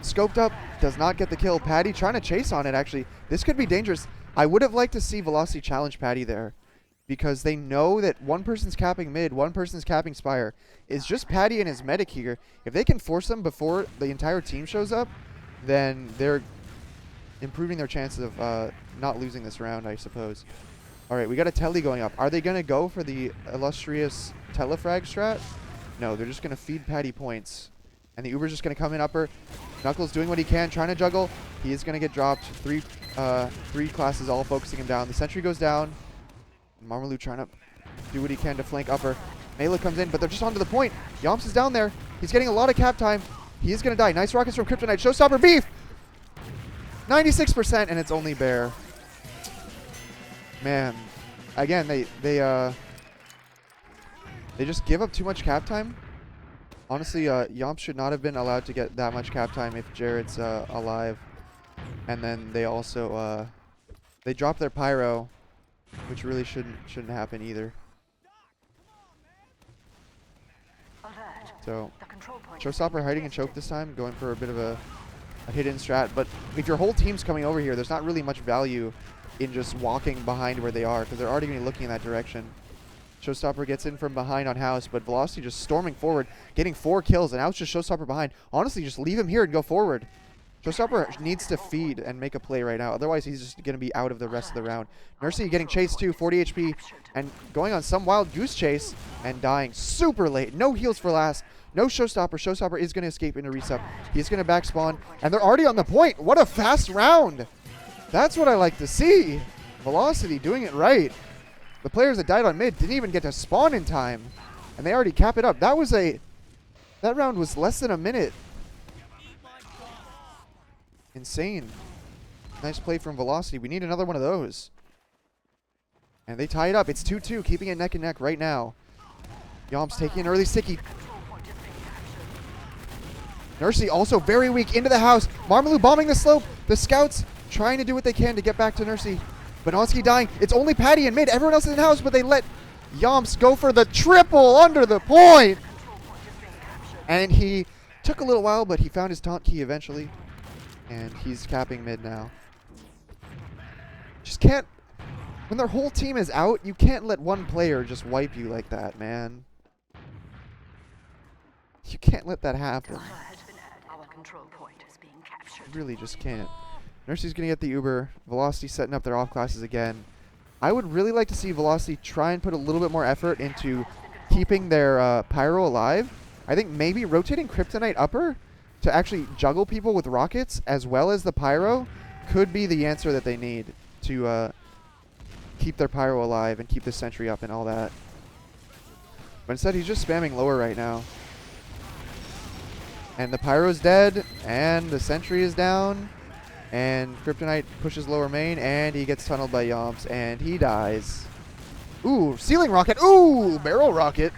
scoped up, does not get the kill. Patty trying to chase on it actually. This could be dangerous. I would have liked to see Velocity challenge Patty there, because they know that one person's capping mid, one person's capping spire. It's just Patty and his medic here. If they can force them before the entire team shows up, then they're improving their chances of not losing this round, I suppose. All right, we got a telly going up. Are they going to go for the illustrious telefrag strat? No, they're just going to feed Patty points. And the Uber's just going to come in upper. Knuckles doing what he can, trying to juggle. He is going to get dropped. Three classes all focusing him down. The Sentry goes down. Marmalou trying to do what he can to flank upper. Mela comes in, but they're just onto the point. Yomps is down there. He's getting a lot of cap time. He is going to die. Nice rockets from Kryptonite. Showstopper beef! 96%, and it's only Bear. Man. Again, they just give up too much cap time. Honestly, Yomp should not have been allowed to get that much cap time if Jarrett's alive. And then they also they drop their Pyro, which really shouldn't happen either. So Showstopper hiding and choke this time, going for a bit of a hidden strat. But if your whole team's coming over here, there's not really much value in just walking behind where they are, because they're already going to be looking in that direction. Showstopper gets in from behind on house, but Velocity just storming forward, getting 4 kills, and now it's just Showstopper behind. Honestly, just leave him here and go forward. Showstopper needs to feed and make a play right now. Otherwise, he's just going to be out of the rest of the round. Nursey getting chased too, 40 HP, and going on some wild goose chase and dying super late. No heals for last. No Showstopper. Showstopper is going to escape into resup. He's going to back spawn, and they're already on the point. What a fast round. That's what I like to see. Velocity doing it right. The players that died on mid didn't even get to spawn in time, and they already cap it up. That round was less than a minute. Insane. Nice play from Velocity. We need another one of those. And they tie it up. It's 2-2, keeping it neck and neck right now. Yomps taking an early sticky. Nursey also very weak into the house. Marmalou bombing the slope. The scouts trying to do what they can to get back to Nursey. Banonsky dying. It's only Patty in mid. Everyone else is in the house, but they let Yomps go for the triple under the point. And he took a little while, but he found his taunt key eventually. And he's capping mid now. Just can't. When their whole team is out, you can't let one player just wipe you like that, man. You can't let that happen. You really just can't. Nursey's going to get the Uber. Velocity setting up their off classes again. I would really like to see Velocity try and put a little bit more effort into keeping their Pyro alive. I think maybe rotating Kryptonite upper to actually juggle people with rockets as well as the Pyro could be the answer that they need to keep their Pyro alive and keep the sentry up and all that. But instead, he's just spamming lower right now. And the Pyro's dead, and the sentry is down, and Kryptonite pushes lower main, and he gets tunneled by Yomps, and he dies. Ooh, ceiling rocket. Ooh, barrel rocket.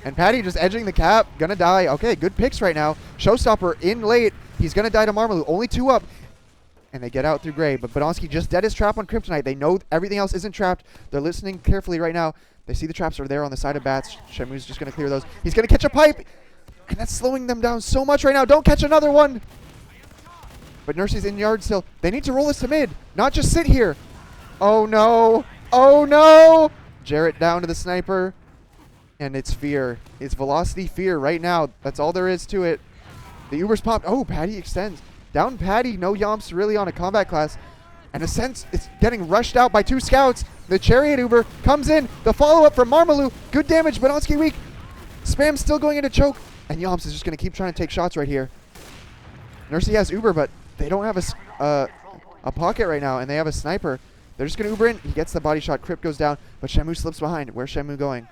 And Patty just edging the cap, gonna die. Okay, good picks right now. Showstopper in late. He's gonna die to Marmalou. Only 2 up. And they get out through Gray, but Banonsky just dead his trap on Kryptonite. They know everything else isn't trapped. They're listening carefully right now. They see the traps are there on the side of Bats. Shemu's just gonna clear those. He's gonna catch a pipe. And that's slowing them down so much right now. Don't catch another one. But Nursey's in yard still. They need to roll this to mid, not just sit here. Oh, no. Oh, no. Jarrett down to the sniper. And it's Fear. It's Velocity Fear right now. That's all there is to it. The Uber's popped. Oh, Patty extends. Down Patty. No Yomps really on a combat class. And Ascent is getting rushed out by 2 scouts. The Chariot Uber comes in. The follow-up from Marmalou. Good damage. Banonsky weak. Spam still going into choke. And Yomps is just going to keep trying to take shots right here. Nursey has Uber, but they don't have a pocket right now, and they have a sniper. They're just going to Uber in. He gets the body shot. Crypt goes down, but Shamu slips behind. Where's Shamu going?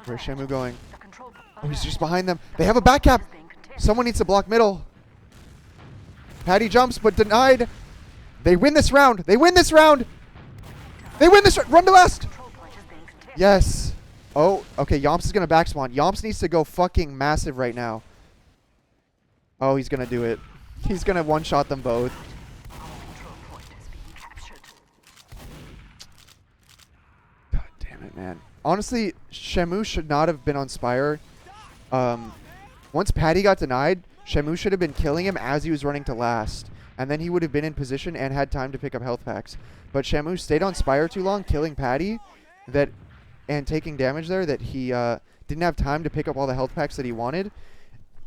Where's Shamu going? Oh, he's just behind them. They have a back cap. Someone needs to block middle. Patty jumps, but denied. They win this round. They win this round. They win this round. Run to last. Yes. Oh, okay, Yomps is going to back spawn. Yomps needs to go fucking massive right now. Oh, he's going to do it. He's going to one-shot them both. God damn it, man. Honestly, Shamu should not have been on Spire. Once Patty got denied, Shamu should have been killing him as he was running to last. And then he would have been in position and had time to pick up health packs. But Shamu stayed on Spire too long, killing Patty, and taking damage there that he didn't have time to pick up all the health packs that he wanted.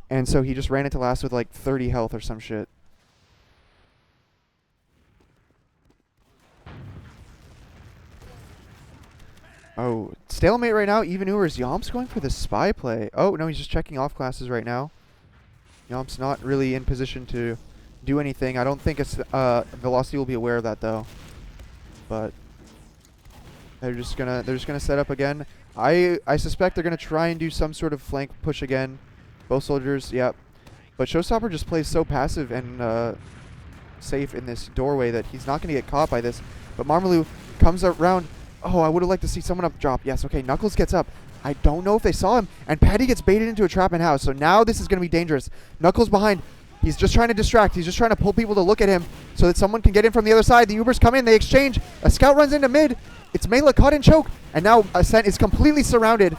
And so he just ran into last with like 30 health or some shit. Oh, stalemate right now. Even Uber's Yomps going for the spy play. Oh, no, he's just checking off classes right now. Yomps not really in position to do anything. I don't think Velocity will be aware of that, though. But they're just gonna set up again. I suspect they're gonna try and do some sort of flank push again. Both soldiers, yep. But Showstopper just plays so passive and safe in this doorway that he's not gonna get caught by this. But Marmalou comes around. Oh, I would have liked to see someone up drop. Yes, okay, Knuckles gets up. I don't know if they saw him. And Patty gets baited into a trap in house. So now this is gonna be dangerous. Knuckles behind. He's just trying to distract. He's just trying to pull people to look at him so that someone can get in from the other side. The Ubers come in. They exchange. A scout runs into mid. It's Mela caught in choke. And now Ascent is completely surrounded.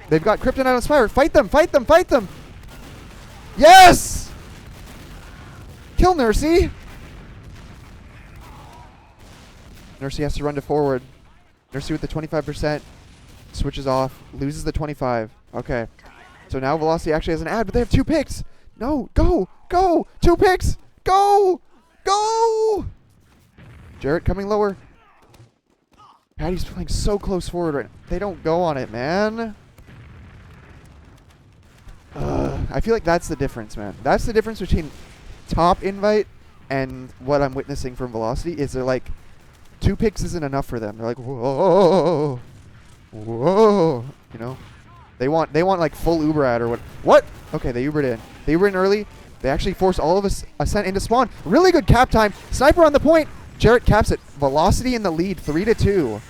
They've got Kryptonite on Spire. Fight them. Fight them. Fight them. Yes! Kill Nursey. Nursey has to run to forward. Nursey with the 25%. Switches off. Loses the 25. Okay. So now Velocity actually has an ad, but they have 2 picks. No, go, go, 2 picks, go, go. Jarrett coming lower. Patty's playing so close forward right now. They don't go on it, man. I feel like that's the difference, man. That's the difference between top invite and what I'm witnessing from Velocity is they're like, 2 picks isn't enough for them. They're like, whoa, whoa, you know. They want like full Uber ad or what? What? Okay, they Ubered in. They Ubered in early. They actually force all of us Ascent into spawn. Really good cap time. Sniper on the point. Jarrett caps it. Velocity in the lead, 3-2.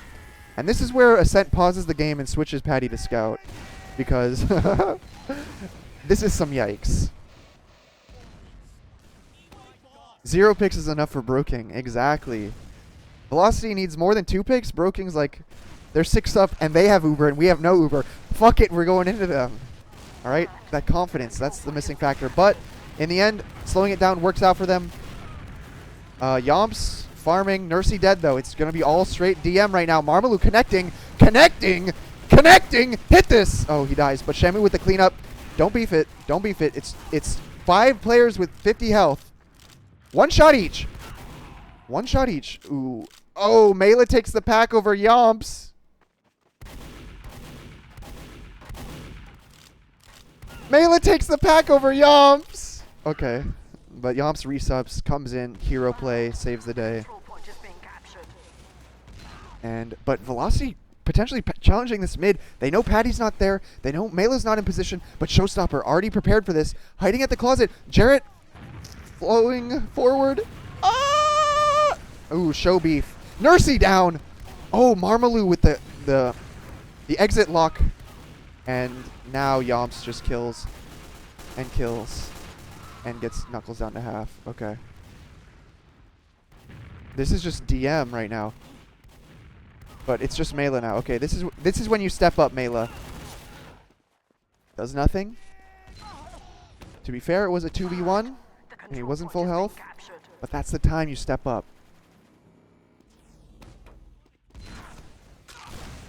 And this is where Ascent pauses the game and switches Patty to scout. Because this is some yikes. 0 picks is enough for Broking. Exactly. Velocity needs more than 2 picks. Broking's like, they're 6 up and they have Uber and we have no Uber. Fuck it, we're going into them. All right, that confidence, that's the missing factor. But in the end, slowing it down works out for them. Yomps farming. Nursey dead, though. It's going to be all straight DM right now. Marmaloo connecting. Hit this. Oh, he dies. But Shamu with the cleanup. Don't beef it. It's 5 players with 50 health. One shot each. Ooh. Oh, Mela takes the pack over Yomps. Okay. But Yomps resubs, comes in, hero play, saves the day. But Velocity potentially challenging this mid. They know Patty's not there. They know Mela's not in position. But Showstopper already prepared for this. Hiding at the closet. Jarrett flowing forward. Ah! Ooh, show beef. Nursey down. Oh, Marmaloo with the exit lock. And now Yomps just kills. And gets Knuckles down to half. Okay. This is just DM right now. But it's just Mela now. Okay, this is when you step up, Mela. Does nothing. To be fair, it was a 2v1. And he wasn't full health. But that's the time you step up.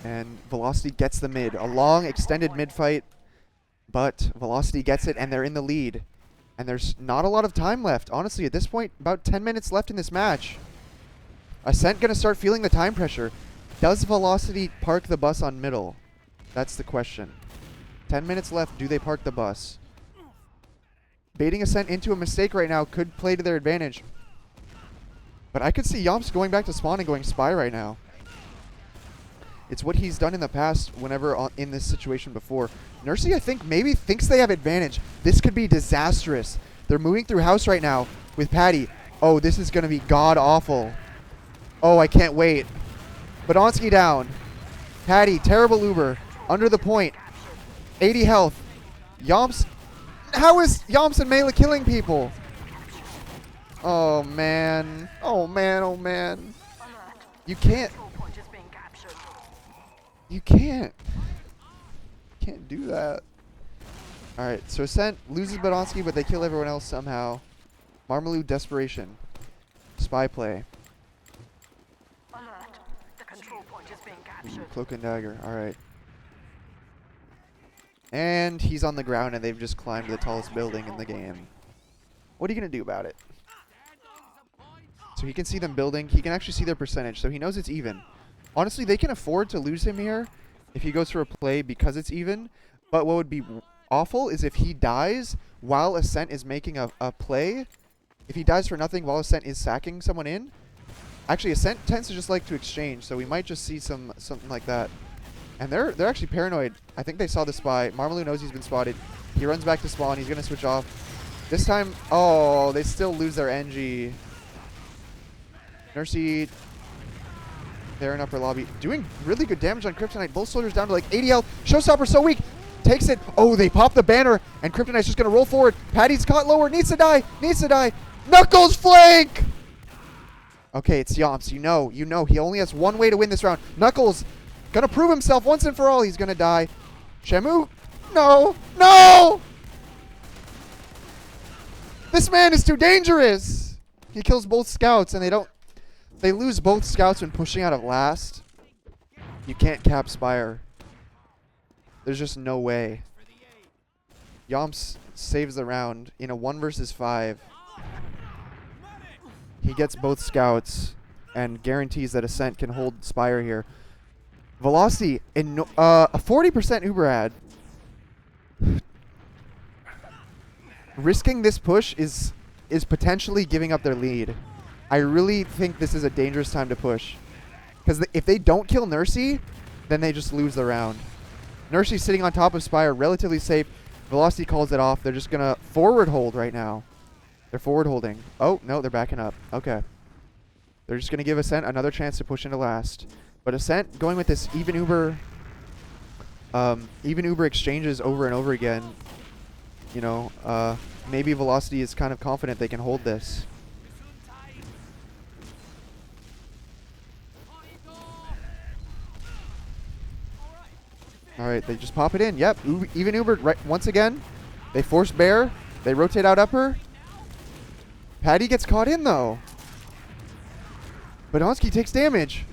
And Velocity gets the mid. A long, extended mid fight. But Velocity gets it, and they're in the lead. And there's not a lot of time left. Honestly, at this point, about 10 minutes left in this match. Ascent going to start feeling the time pressure. Does Velocity park the bus on middle? That's the question. 10 minutes left. Do they park the bus? Baiting Ascent into a mistake right now could play to their advantage. But I could see Yomps going back to spawn and going spy right now. It's what he's done in the past whenever in this situation before. Nursey, I think, maybe thinks they have advantage. This could be disastrous. They're moving through house right now with Patty. Oh, this is going to be god-awful. Oh, I can't wait. Badonsky down. Patty, terrible Uber. Under the point. 80 health. Yomps. How is Yomps and Mela killing people? Oh, man. Oh, man. You can't. You can't do that. Alright, so Ascent loses Badonsky, but they kill everyone else somehow. Marmaloo desperation. Spy play. Ooh, cloak and dagger. Alright. And he's on the ground and they've just climbed the tallest building in the game. What are you going to do about it? So he can see them building. He can actually see their percentage, so he knows it's even. Honestly, they can afford to lose him here if he goes for a play because it's even. But what would be awful is if he dies while Ascent is making a play. If he dies for nothing while Ascent is sacking someone in. Actually, Ascent tends to just like to exchange, so we might just see something like that. And they're actually paranoid. I think they saw the spy. Marmaloo knows he's been spotted. He runs back to spawn. He's going to switch off. This time, oh, they still lose their NG. Nursey. They're in upper lobby. Doing really good damage on Kryptonite. Both soldiers down to like 80 health. Showstopper so weak. Takes it. Oh, they pop the banner. And Kryptonite's just going to roll forward. Patty's caught lower. Needs to die. Knuckles flank! Okay, it's Yomps. You know. He only has one way to win this round. Knuckles going to prove himself once and for all. He's going to die. Shamu. No! This man is too dangerous. He kills both scouts and they lose both scouts when pushing out of last. You can't cap Spire. There's just no way. Yomps saves the round in a 1 versus 5. He gets both scouts and guarantees that Ascent can hold Spire here. Velocity in a 40% Uber ad. Risking this push is potentially giving up their lead. I really think this is a dangerous time to push. Because if they don't kill Nursey, then they just lose the round. Nursey's sitting on top of Spire, relatively safe. Velocity calls it off. They're just going to forward hold right now. They're forward holding. Oh, no, they're backing up. Okay. They're just going to give Ascent another chance to push into last. But Ascent going with this even Uber exchanges over and over again. You know, maybe Velocity is kind of confident they can hold this. All right, they just pop it in. Yep, even Uber right once again. They force Bear. They rotate out upper. Patty gets caught in though. Badonsky takes damage.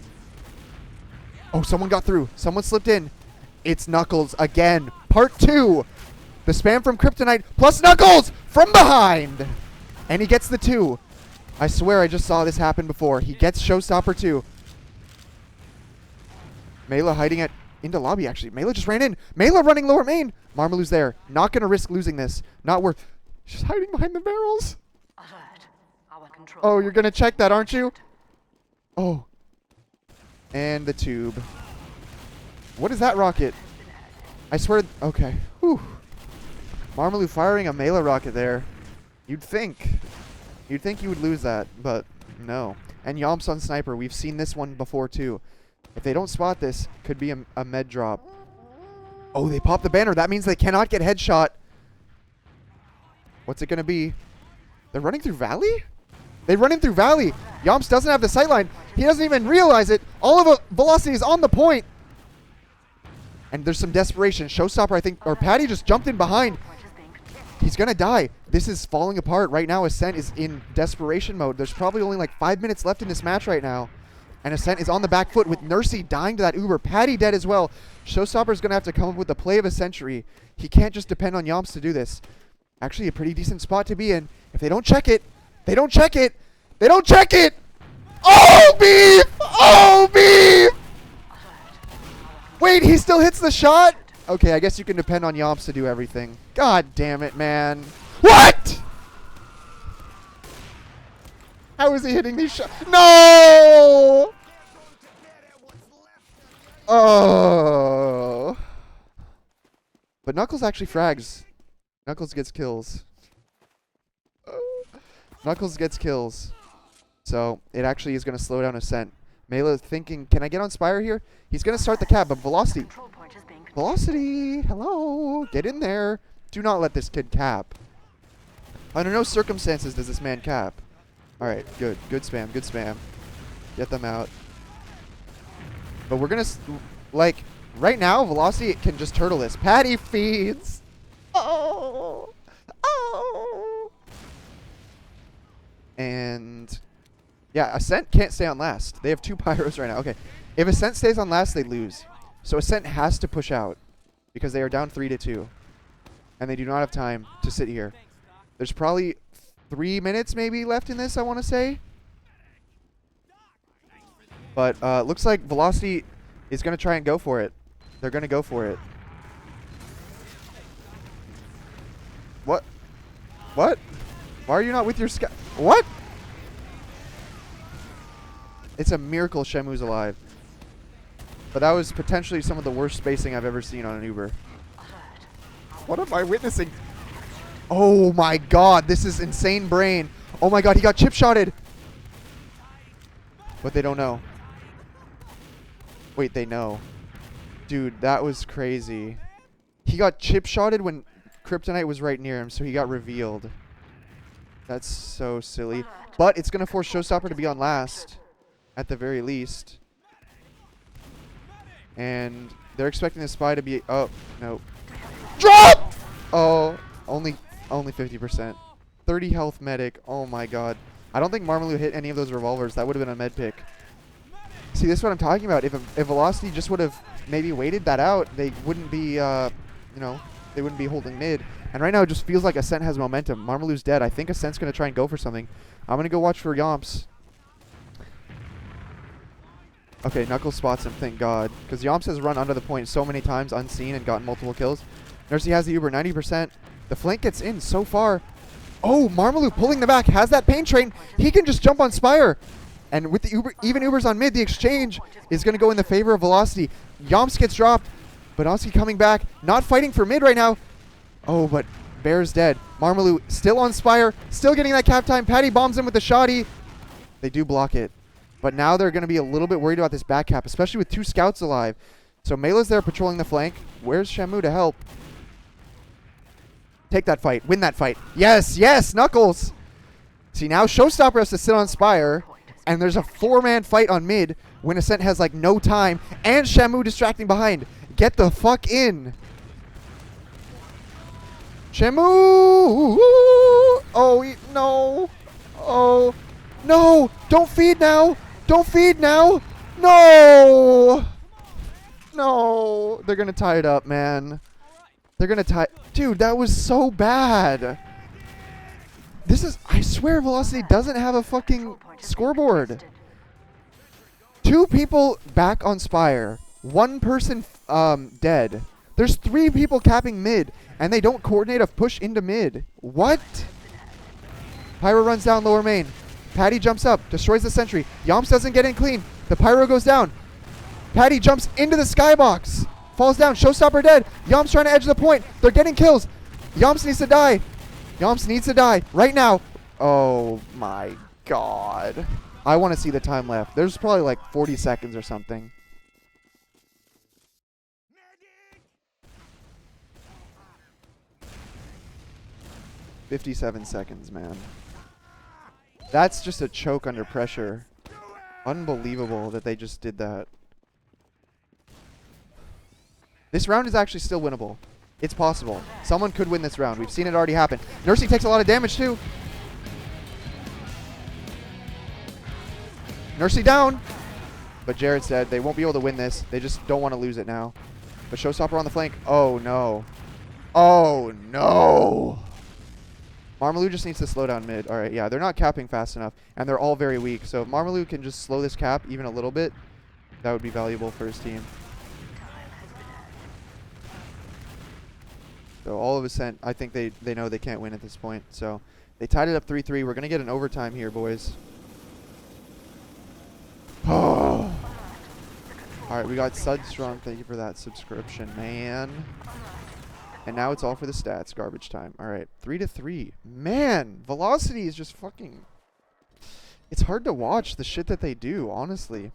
Oh, someone got through. Someone slipped in. It's Knuckles again. Part 2. The spam from Kryptonite plus Knuckles from behind. And he gets the 2. I swear I just saw this happen before. He gets Showstopper 2. Mela hiding at into lobby actually. Mela just ran in. Mela running lower main. Marmalu's there. Not going to risk losing this. Not worth. She's hiding behind the barrels. Alert. Our control Oh, you're going to point check that, aren't you? is Oh. And the tube. What is that rocket? I swear. Okay. Whew. Marmalu firing a Mela rocket there. You'd think you would lose that, but no. And Yomps on sniper. We've seen this one before too. If they don't spot this, could be a med drop. Oh, they pop the banner. That means they cannot get headshot. What's it going to be? They're running through Valley? They run in through Valley. Yomps doesn't have the sightline. He doesn't even realize it. All of the velocity is on the point. And there's some desperation. Showstopper, I think, or Patty just jumped in behind. He's going to die. This is falling apart. Right now, Ascent is in desperation mode. There's probably only like 5 minutes left in this match right now. And Ascent is on the back foot with Nursey dying to that Uber. Patty dead as well. Showstopper's going to have to come up with the play of a century. He can't just depend on Yomps to do this. Actually, a pretty decent spot to be in. If they don't check it, they don't check it. They don't check it. Oh, beef! Oh, beef! Wait, he still hits the shot? Okay, I guess you can depend on Yomps to do everything. God damn it, man. What? How is he hitting these shots? No! Oh. But Knuckles actually frags. Knuckles gets kills. Knuckles gets kills. So it actually is going to slow down Ascent. Mela thinking, can I get on Spire here? He's going to start the cap, but Velocity. control point is being Velocity, hello. Get in there. Do not let this kid cap. Under no circumstances does this man cap. All right, good. Good spam, good spam. Get them out. But we're going to, like, right now, Velocity can just turtle this. Patty feeds. Oh. Oh. And yeah, Ascent can't stay on last. They have 2 pyros right now. Okay. If Ascent stays on last, they lose. So Ascent has to push out because they are down 3-2. And they do not have time to sit here. There's probably 3 minutes maybe left in this, I want to say. But looks like Velocity is going to try and go for it. They're going to go for it. What? What? Why are you not with your scout? What? It's a miracle Shemu's alive. But that was potentially some of the worst spacing I've ever seen on an Uber. What am I witnessing? Oh my god, this is insane brain. Oh my god, he got chip-shotted. But they don't know. Wait, they know. Dude, that was crazy. He got chip-shotted when Kryptonite was right near him, so he got revealed. That's so silly. But it's going to force Showstopper to be on last, at the very least. And they're expecting the spy to be... Oh, no. Drop! Oh, only 50%. 30 health medic. Oh my god. I don't think Marmalu hit any of those revolvers. That would have been a med pick. See, this is what I'm talking about. If Velocity just would have maybe waited that out, they wouldn't be, you know, they wouldn't be holding mid. And right now it just feels like Ascent has momentum. Marmalu's dead. I think Ascent's going to try and go for something. I'm going to go watch for Yomps. Okay, Knuckles spots him, thank god. Because Yomps has run under the point so many times unseen and gotten multiple kills. Nursey has the Uber, 90%. The flank gets in so far. Oh, Marmalu pulling the back, has that pain train. He can just jump on Spire. And with the Uber, even Ubers on mid, the exchange is going to go in the favor of Velocity. Yomps gets dropped. Badonsky coming back. Not fighting for mid right now. Oh, but Bear's dead. Marmalou still on Spire, still getting that cap time. Patty bombs him with the shoddy. They do block it. But now they're going to be a little bit worried about this back cap, especially with 2 scouts alive. So Mela's there patrolling the flank. Where's Shamu to help? Take that fight. Win that fight. Yes, yes, Knuckles. See, now Showstopper has to sit on Spire, and there's a 4-man fight on mid when Ascent has, like, no time, and Shamu distracting behind. Get the fuck in. Shamu! Oh, no. Oh, no. Don't feed now. Don't feed now. No. No. They're going to tie it up, man. They're going to tie. Dude, that was so bad. This is, I swear Velocity doesn't have a fucking scoreboard. 2 people back on Spire. 1 person dead. There's 3 people capping mid, and they don't coordinate a push into mid. What? Pyro runs down lower main. Patty jumps up, destroys the sentry. Yomps doesn't get in clean. The Pyro goes down. Patty jumps into the skybox. Falls down. Showstopper dead. Yomps trying to edge the point. They're getting kills. Yomps needs to die. Yomps needs to die right now. Oh my god. I want to see the time left. There's probably like 40 seconds or something. "57 seconds, man. That's just a choke under pressure. Unbelievable that they just did that. This round is actually still winnable. It's possible. Someone could win this round. We've seen it already happen. Nursey takes a lot of damage too. Nursey down. But Jared said they won't be able to win this. They just don't want to lose it now. But Showstopper on the flank. Oh no. Oh no. Marmalou just needs to slow down mid. Alright, yeah, they're not capping fast enough. And they're all very weak. So if Marmalou can just slow this cap even a little bit, that would be valuable for his team. So all of Ascent, I think they know they can't win at this point. So they tied it up 3-3. We're going to get an overtime here, boys. Oh. Alright, we got Sudstrong. Thank you for that subscription, man. And now it's all for the stats. Garbage time. Alright, 3-3. Man, Velocity is just fucking... It's hard to watch the shit that they do, honestly.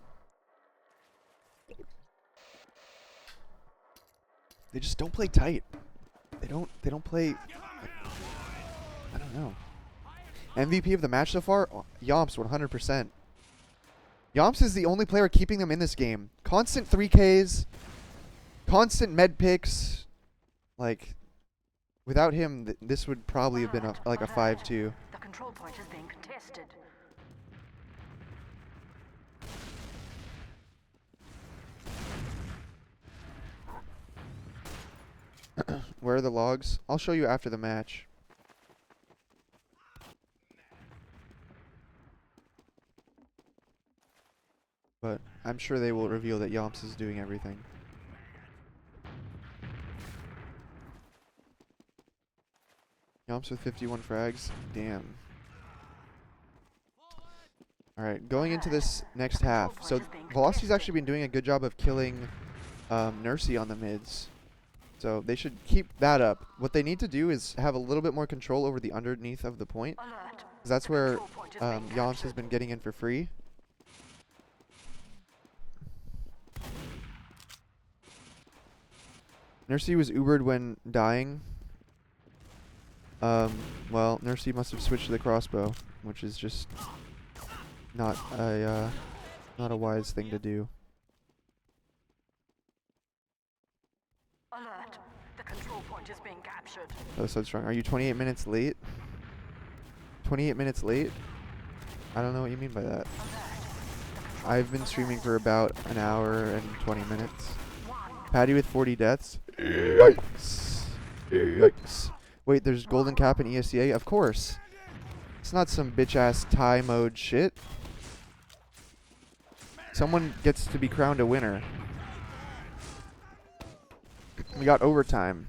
They just don't play tight. They don't play... I don't know. MVP of the match so far? Oh, Yomps, 100%. Yomps is the only player keeping them in this game. Constant 3Ks. Constant med picks. Like, without him, this would probably have been like a 5-2. The control point is being contested. Where are the logs? I'll show you after the match. But I'm sure they will reveal that Yomps is doing everything. Yomps with 51 frags. Damn. Alright, going into this next half. So Velocity's actually been doing a good job of killing Nursey on the mids. So they should keep that up. What they need to do is have a little bit more control over the underneath of the point. 'Cause that's where Yomps has been getting in for free. Nursey was Ubered when dying. Well, Nursey must have switched to the crossbow, which is just not a wise thing to do. Alert. The control point is being captured. Oh, so strong. Are you 28 minutes late? 28 minutes late? I don't know what you mean by that. I've been streaming for about an hour and 20 minutes. Patty with 40 deaths. Yikes. Yikes. Wait, there's golden cap in ESEA? Of course. It's not some bitch-ass tie mode shit. Someone gets to be crowned a winner. We got overtime.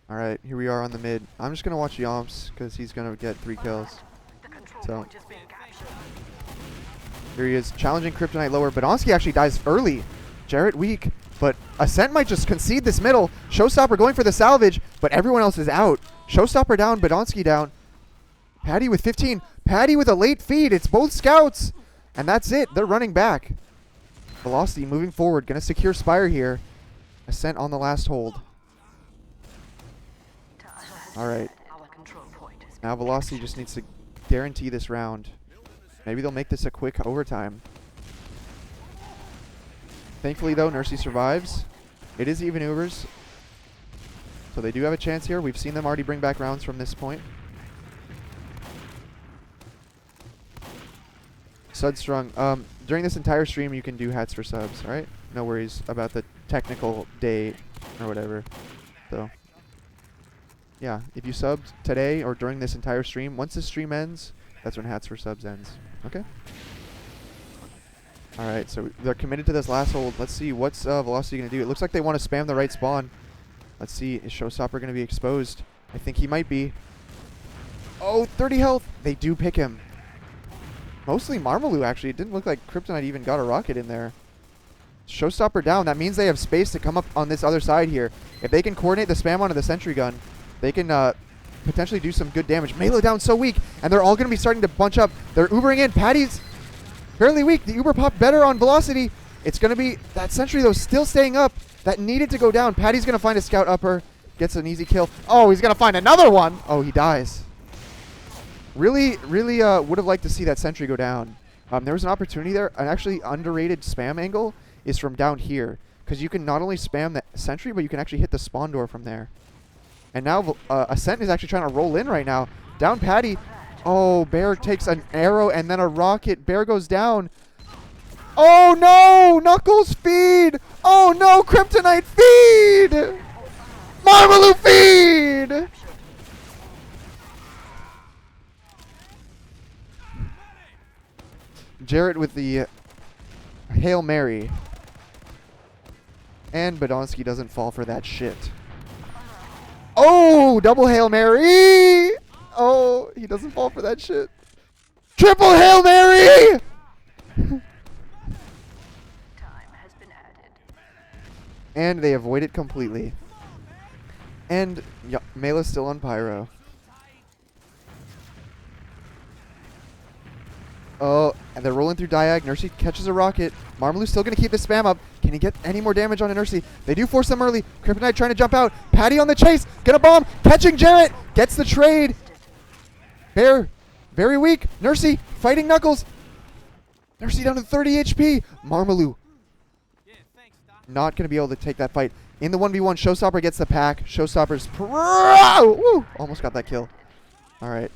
Alright, here we are on the mid. I'm just going to watch Yomps because he's going to get 3 kills. So, here he is, challenging Kryptonite lower. Badonsky actually dies early. Jarrett weak. But Ascent might just concede this middle. Showstopper going for the salvage, but everyone else is out. Showstopper down, Badonsky down. Patty with 15. Patty with a late feed. It's both scouts. And that's it. They're running back. Velocity moving forward. Going to secure Spire here. Ascent on the last hold. All right. Now Velocity just needs to guarantee this round. Maybe they'll make this a quick overtime. Thankfully, though, Nursey survives. It is even Ubers. So they do have a chance here. We've seen them already bring back rounds from this point. Sudstrung. During this entire stream, you can do hats for subs, right? No worries about the technical day or whatever. So, yeah, if you subbed today or during this entire stream, once the stream ends, that's when hats for subs ends. Okay? Alright, so they're committed to this last hold. Let's see, what's Velocity going to do? It looks like they want to spam the right spawn. Let's see, is Showstopper going to be exposed? I think he might be. Oh, 30 health! They do pick him. Mostly Marmaloo, actually. It didn't look like Kryptonite even got a rocket in there. Showstopper down. That means they have space to come up on this other side here. If they can coordinate the spam onto the sentry gun, they can potentially do some good damage. Melo down so weak, and they're all going to be starting to bunch up. They're Ubering in. Patty's fairly weak. The Uber popped better on Velocity. It's going to be that sentry, though, still staying up. That needed to go down. Patty's going to find a scout upper. Gets an easy kill. Oh, he's going to find another one. Oh, he dies. Really would have liked to see that sentry go down. There was an opportunity there. An actually underrated spam angle is from down here. Because you can not only spam the sentry, but you can actually hit the spawn door from there. And now Ascent is actually trying to roll in right now. Down Patty. Oh, Bear takes an arrow and then a rocket. Bear goes down. Oh, no! Knuckles feed! Oh, no! Kryptonite feed! Marmaloo feed! Jarrett with the Hail Mary. And Badonsky doesn't fall for that shit. Oh, double Hail Mary! Oh, he doesn't fall for that shit. Triple Hail Mary! And they avoid it completely. And Mela's still on Pyro. Oh, and they're rolling through Diag. Nursey catches a rocket. Marmaloo's still going to keep the spam up. Can he get any more damage on Nursey? They do force them early. Kryptonite trying to jump out. Patty on the chase. Gonna bomb. Catching Jarrett. Gets the trade. Bear, very weak. Nursey fighting Knuckles. Nursey down to 30 HP. Marmaloo not going to be able to take that fight. In the 1v1, Showstopper gets the pack. Showstopper's woo, almost got that kill. All right.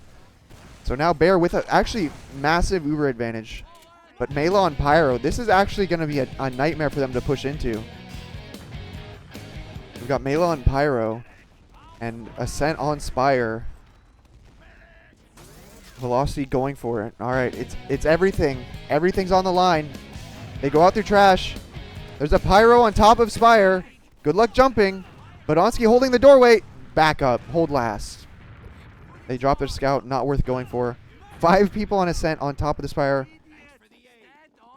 So now Bear with a actually massive Uber advantage. But Mela on Pyro, this is actually going to be a nightmare for them to push into. We've got Mela on Pyro and Ascent on Spire. Velocity going for it. All right, it's everything. Everything's on the line. They go out through trash. There's a Pyro on top of Spire. Good luck jumping. Badonsky holding the doorway. Back up. Hold last. They drop their scout. Not worth going for. 5 people on Ascent on top of the Spire.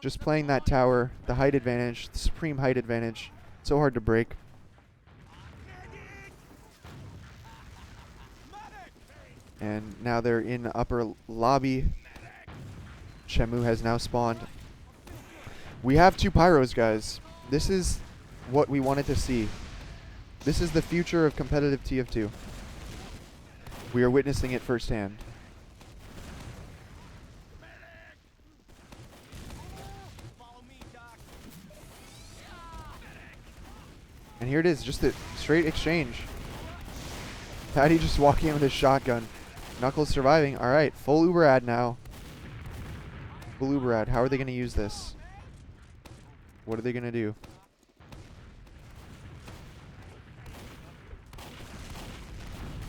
Just playing that tower. The height advantage. The supreme height advantage. So hard to break. And now they're in upper lobby. Shemu has now spawned. We have 2 Pyros, guys. This is what we wanted to see. This is the future of competitive TF2. We are witnessing it firsthand. And here it is, just a straight exchange. Patty just walking in with his shotgun. Knuckles surviving. All right, full Uber ad now. Full Uber ad. How are they going to use this? What are they going to do?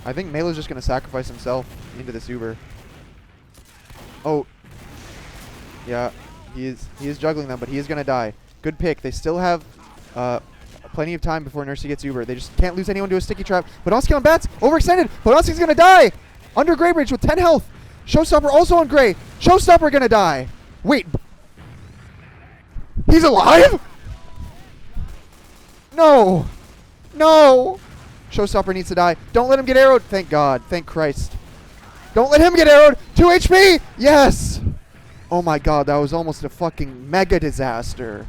I think Melo's just going to sacrifice himself into this Uber. Oh. Yeah, he is juggling them, but he is going to die. Good pick. They still have plenty of time before Nursey gets Uber. They just can't lose anyone to a sticky trap. Podolsky on bats. Overextended. Podolsky's going to die. Under Gray Bridge with 10 health. Showstopper also on Gray. Showstopper going to die. Wait. He's alive? No! No! Showstopper needs to die. Don't let him get arrowed. Thank God. Thank Christ. Don't let him get arrowed. 2 HP! Yes! Oh my God, that was almost a fucking mega disaster.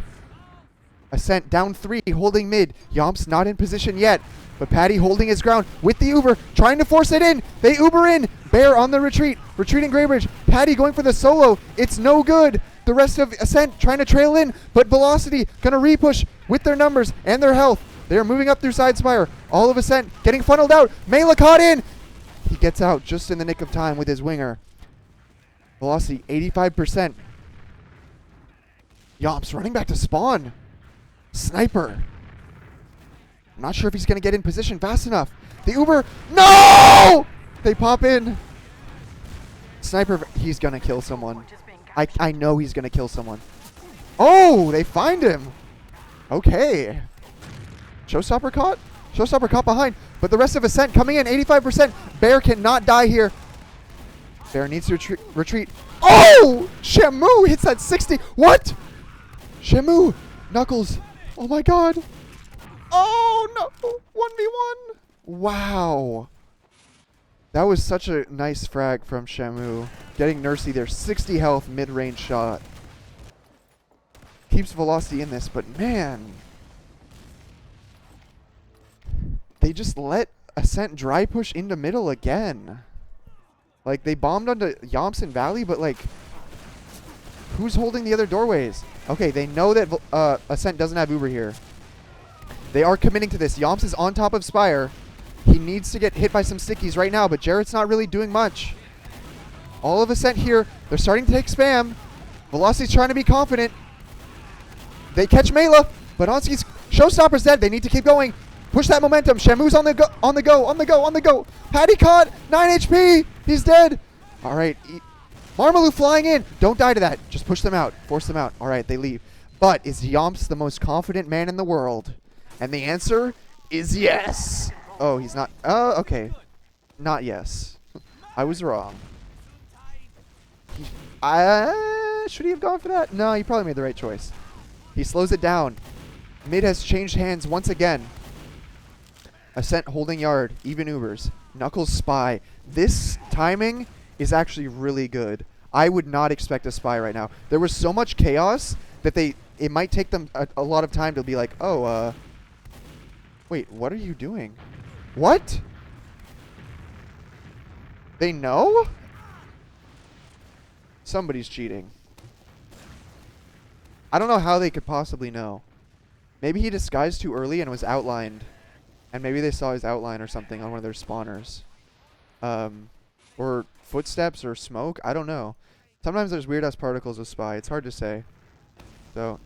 Ascent down 3, holding mid. Yomps not in position yet, but Patty holding his ground with the Uber, trying to force it in. They Uber in. Bear on the retreat. Retreating Greybridge. Patty going for the solo. It's no good. The rest of Ascent trying to trail in, but Velocity gonna repush with their numbers and their health. They are moving up through Side Spire. All of Ascent getting funneled out. Mela caught in. He gets out just in the nick of time with his winger. Velocity 85%. Yomps running back to spawn. Sniper. I'm not sure if he's going to get in position fast enough. The Uber. No! They pop in. Sniper. He's going to kill someone. I know he's going to kill someone. Oh, they find him. Okay. Showstopper caught? Showstopper caught behind. But the rest of Ascent coming in. 85%. Bear cannot die here. Bear needs to retreat. Oh! Shamu hits that 60. What? Shamu. Knuckles. Oh my God. Oh no. 1v1. Wow. That was such a nice frag from Shamu. Getting Nursey there. 60 health mid-range shot. Keeps Velocity in this, but man. They just let Ascent dry push into middle again. Like, they bombed onto Yomps Valley, but, like, who's holding the other doorways? Okay, they know that Ascent doesn't have Uber here. They are committing to this. Yomps is on top of Spire. He needs to get hit by some stickies right now, but Jarrett's not really doing much. All of Ascent here. They're starting to take spam. Velocity's trying to be confident. They catch Mela, but Onski's Showstopper's dead. They need to keep going. Push that momentum. Shamu's on the go. Patty caught. 9 HP. He's dead. All right. Marmaloo flying in. Don't die to that. Just push them out. Force them out. All right, they leave. But is Yomps the most confident man in the world? And the answer is yes. Oh, he's not. Okay. Not yes. I was wrong. Should he have gone for that? No, he probably made the right choice. He slows it down. Mid has changed hands once again. Ascent holding yard. Even Ubers. Knuckles spy. This timing is actually really good. I would not expect a spy right now. There was so much chaos that it might take them a lot of time to be like, oh, wait, what are you doing? What? They know? Somebody's cheating. I don't know how they could possibly know. Maybe he disguised too early and was outlined. And maybe they saw his outline or something on one of their spawners. Or footsteps or smoke. I don't know. Sometimes there's weird-ass particles with Spy. It's hard to say. So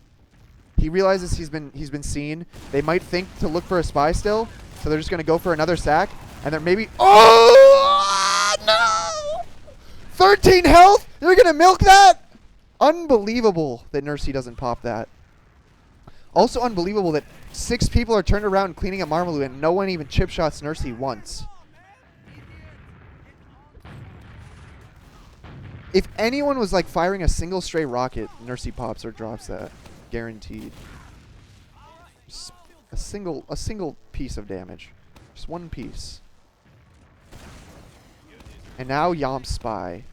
he realizes he's been seen. They might think to look for a Spy still. So they're just going to go for another sack. And they're maybe... Oh! No! 13 health? They're going to milk that? Unbelievable that Nursey doesn't pop that. Also unbelievable that 6 people are turned around cleaning up Marmaloo and no one even chip shots Nursey once. If anyone was like firing a single stray rocket, Nursey pops or drops that. Guaranteed. Just a single piece of damage. Just one piece. And now Yomps spy.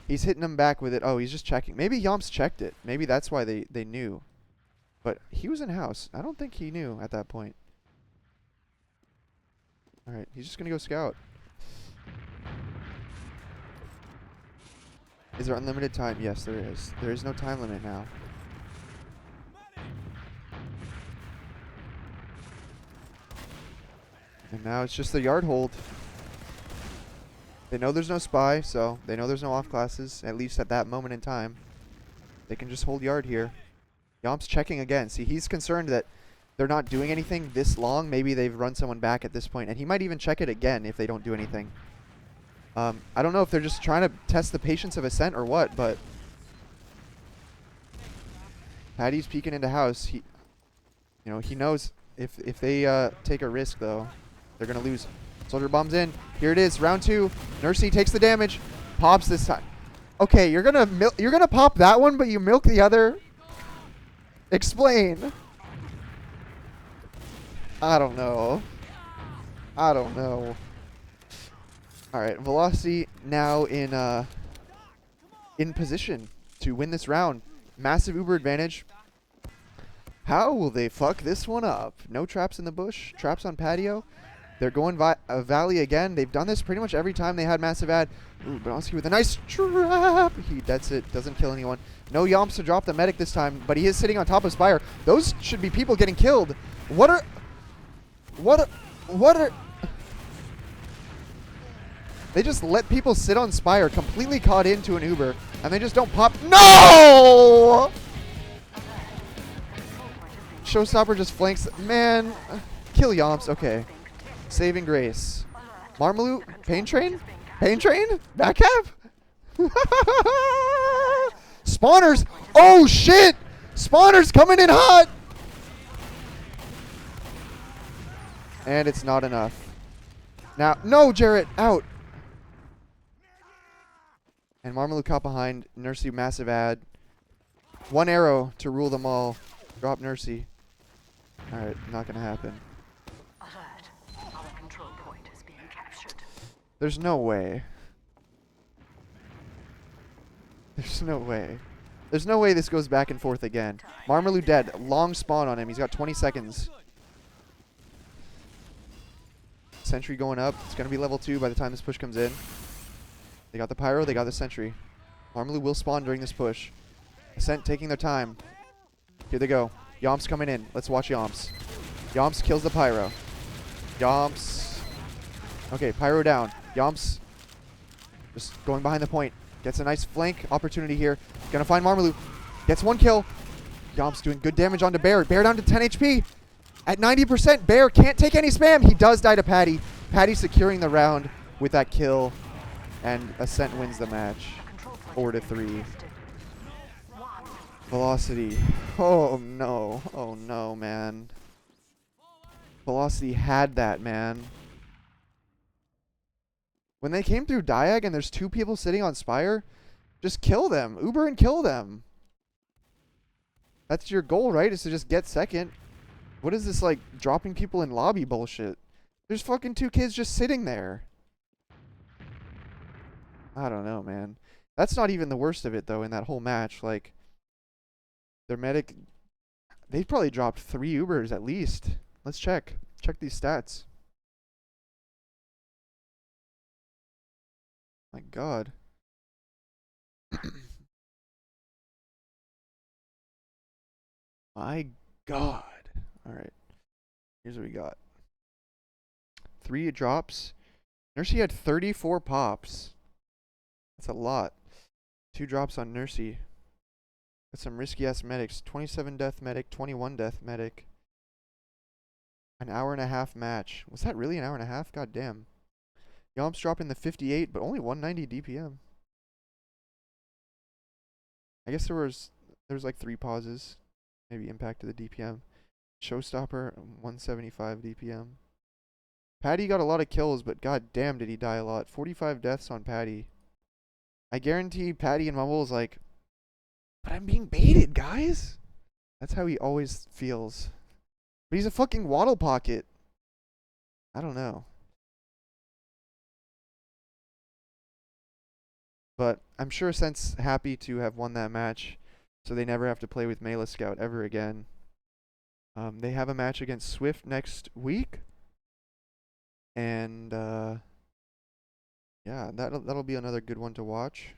He's hitting him back with it. Oh, he's just checking. Maybe Yomps checked it. Maybe that's why they knew. But he was in house. I don't think he knew at that point. Alright, he's just going to go scout. Is there unlimited time? Yes, there is. There is no time limit now. And now it's just the yard hold. They know there's no spy, so they know there's no off classes, at least at that moment in time. They can just hold yard here. Yomps checking again. See, he's concerned that they're not doing anything this long. Maybe they've run someone back at this point. And he might even check it again if they don't do anything. I don't know if they're just trying to test the patience of Ascent or what, but... Patty's peeking into house. He knows if they take a risk, though, they're going to lose. Soldier bombs in. Here it is, round 2. Nursey takes the damage. Pops this time. Okay, you're gonna pop that one, but you milk the other. Explain. I don't know. I don't know. All right, Velocity now in position to win this round. Massive Uber advantage. How will they fuck this one up? No traps in the bush. Traps on patio. They're going Valley again. They've done this pretty much every time they had massive ad. Ooh, Bronski with a nice trap. He deads it. Doesn't kill anyone. No Yomps to drop the medic this time, but he is sitting on top of Spire. Those should be people getting killed. What are... They just let people sit on Spire, completely caught into an Uber, and they just don't pop. No! Showstopper just flanks. Man, kill Yomps. Okay. Saving grace. Marmaloo? Pain Train? Pain Train? Back cap? Spawners! Oh shit! Spawners coming in hot! And it's not enough. Now, no, Jarrett, out. And Marmaloo caught behind. Nursey, massive ad. One arrow to rule them all. Drop Nursey. Alright, not gonna happen. Alert. Our control point is being captured. There's no way. There's no way. There's no way this goes back and forth again. Marmaloo dead. Long spawn on him. He's got 20 seconds. Sentry going up. It's going to be level 2 by the time this push comes in. They got the Pyro. They got the Sentry. Marmaloo will spawn during this push. Ascent taking their time. Here they go. Yomps coming in. Let's watch Yomps. Yomps kills the Pyro. Yomps. Okay, Pyro down. Yomps just going behind the point. Gets a nice flank opportunity here. Gonna find Marmaloo. Gets one kill. Yomps doing good damage onto Bear. Bear down to 10 HP. At 90%, Bear can't take any spam. He does die to Patty. Patty securing the round with that kill. And Ascent wins the match. 4-3. Velocity. Oh no. Oh no, man. Velocity had that, man. When they came through Diag and there's 2 people sitting on Spire, just kill them. Uber and kill them. That's your goal, right? Is to just get second. What is this, like, dropping people in lobby bullshit? There's fucking 2 kids just sitting there. I don't know, man. That's not even the worst of it, though, in that whole match. Like, their medic... They probably dropped 3 Ubers at least. Let's check. Check these stats. My god. My god. Alright. Here's what we got. 3 drops. Nursey had 34 pops. That's a lot. 2 drops on Nursey. Got some risky ass medics. 27 death medic, 21 death medic. An hour and a half match. Was that really an hour and a half? God damn. Yomps dropping the 58, but only 190 DPM. I guess there was like 3 pauses. Maybe impacted the DPM. Showstopper, 175 DPM. Patty got a lot of kills, but god damn did he die a lot. 45 deaths on Patty. I guarantee Patty and Mumble is like, but I'm being baited, guys. That's how he always feels. But he's a fucking waddle pocket. I don't know. But I'm sure Ascent's happy to have won that match, so they never have to play with Melee Scout ever again. They have a match against Swift next week, and yeah, that'll be another good one to watch.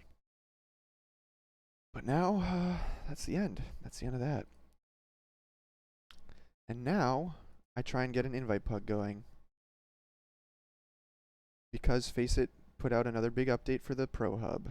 But now, that's the end. That's the end of that. And now, I try and get an invite pug going. Because Face It put out another big update for the Pro Hub.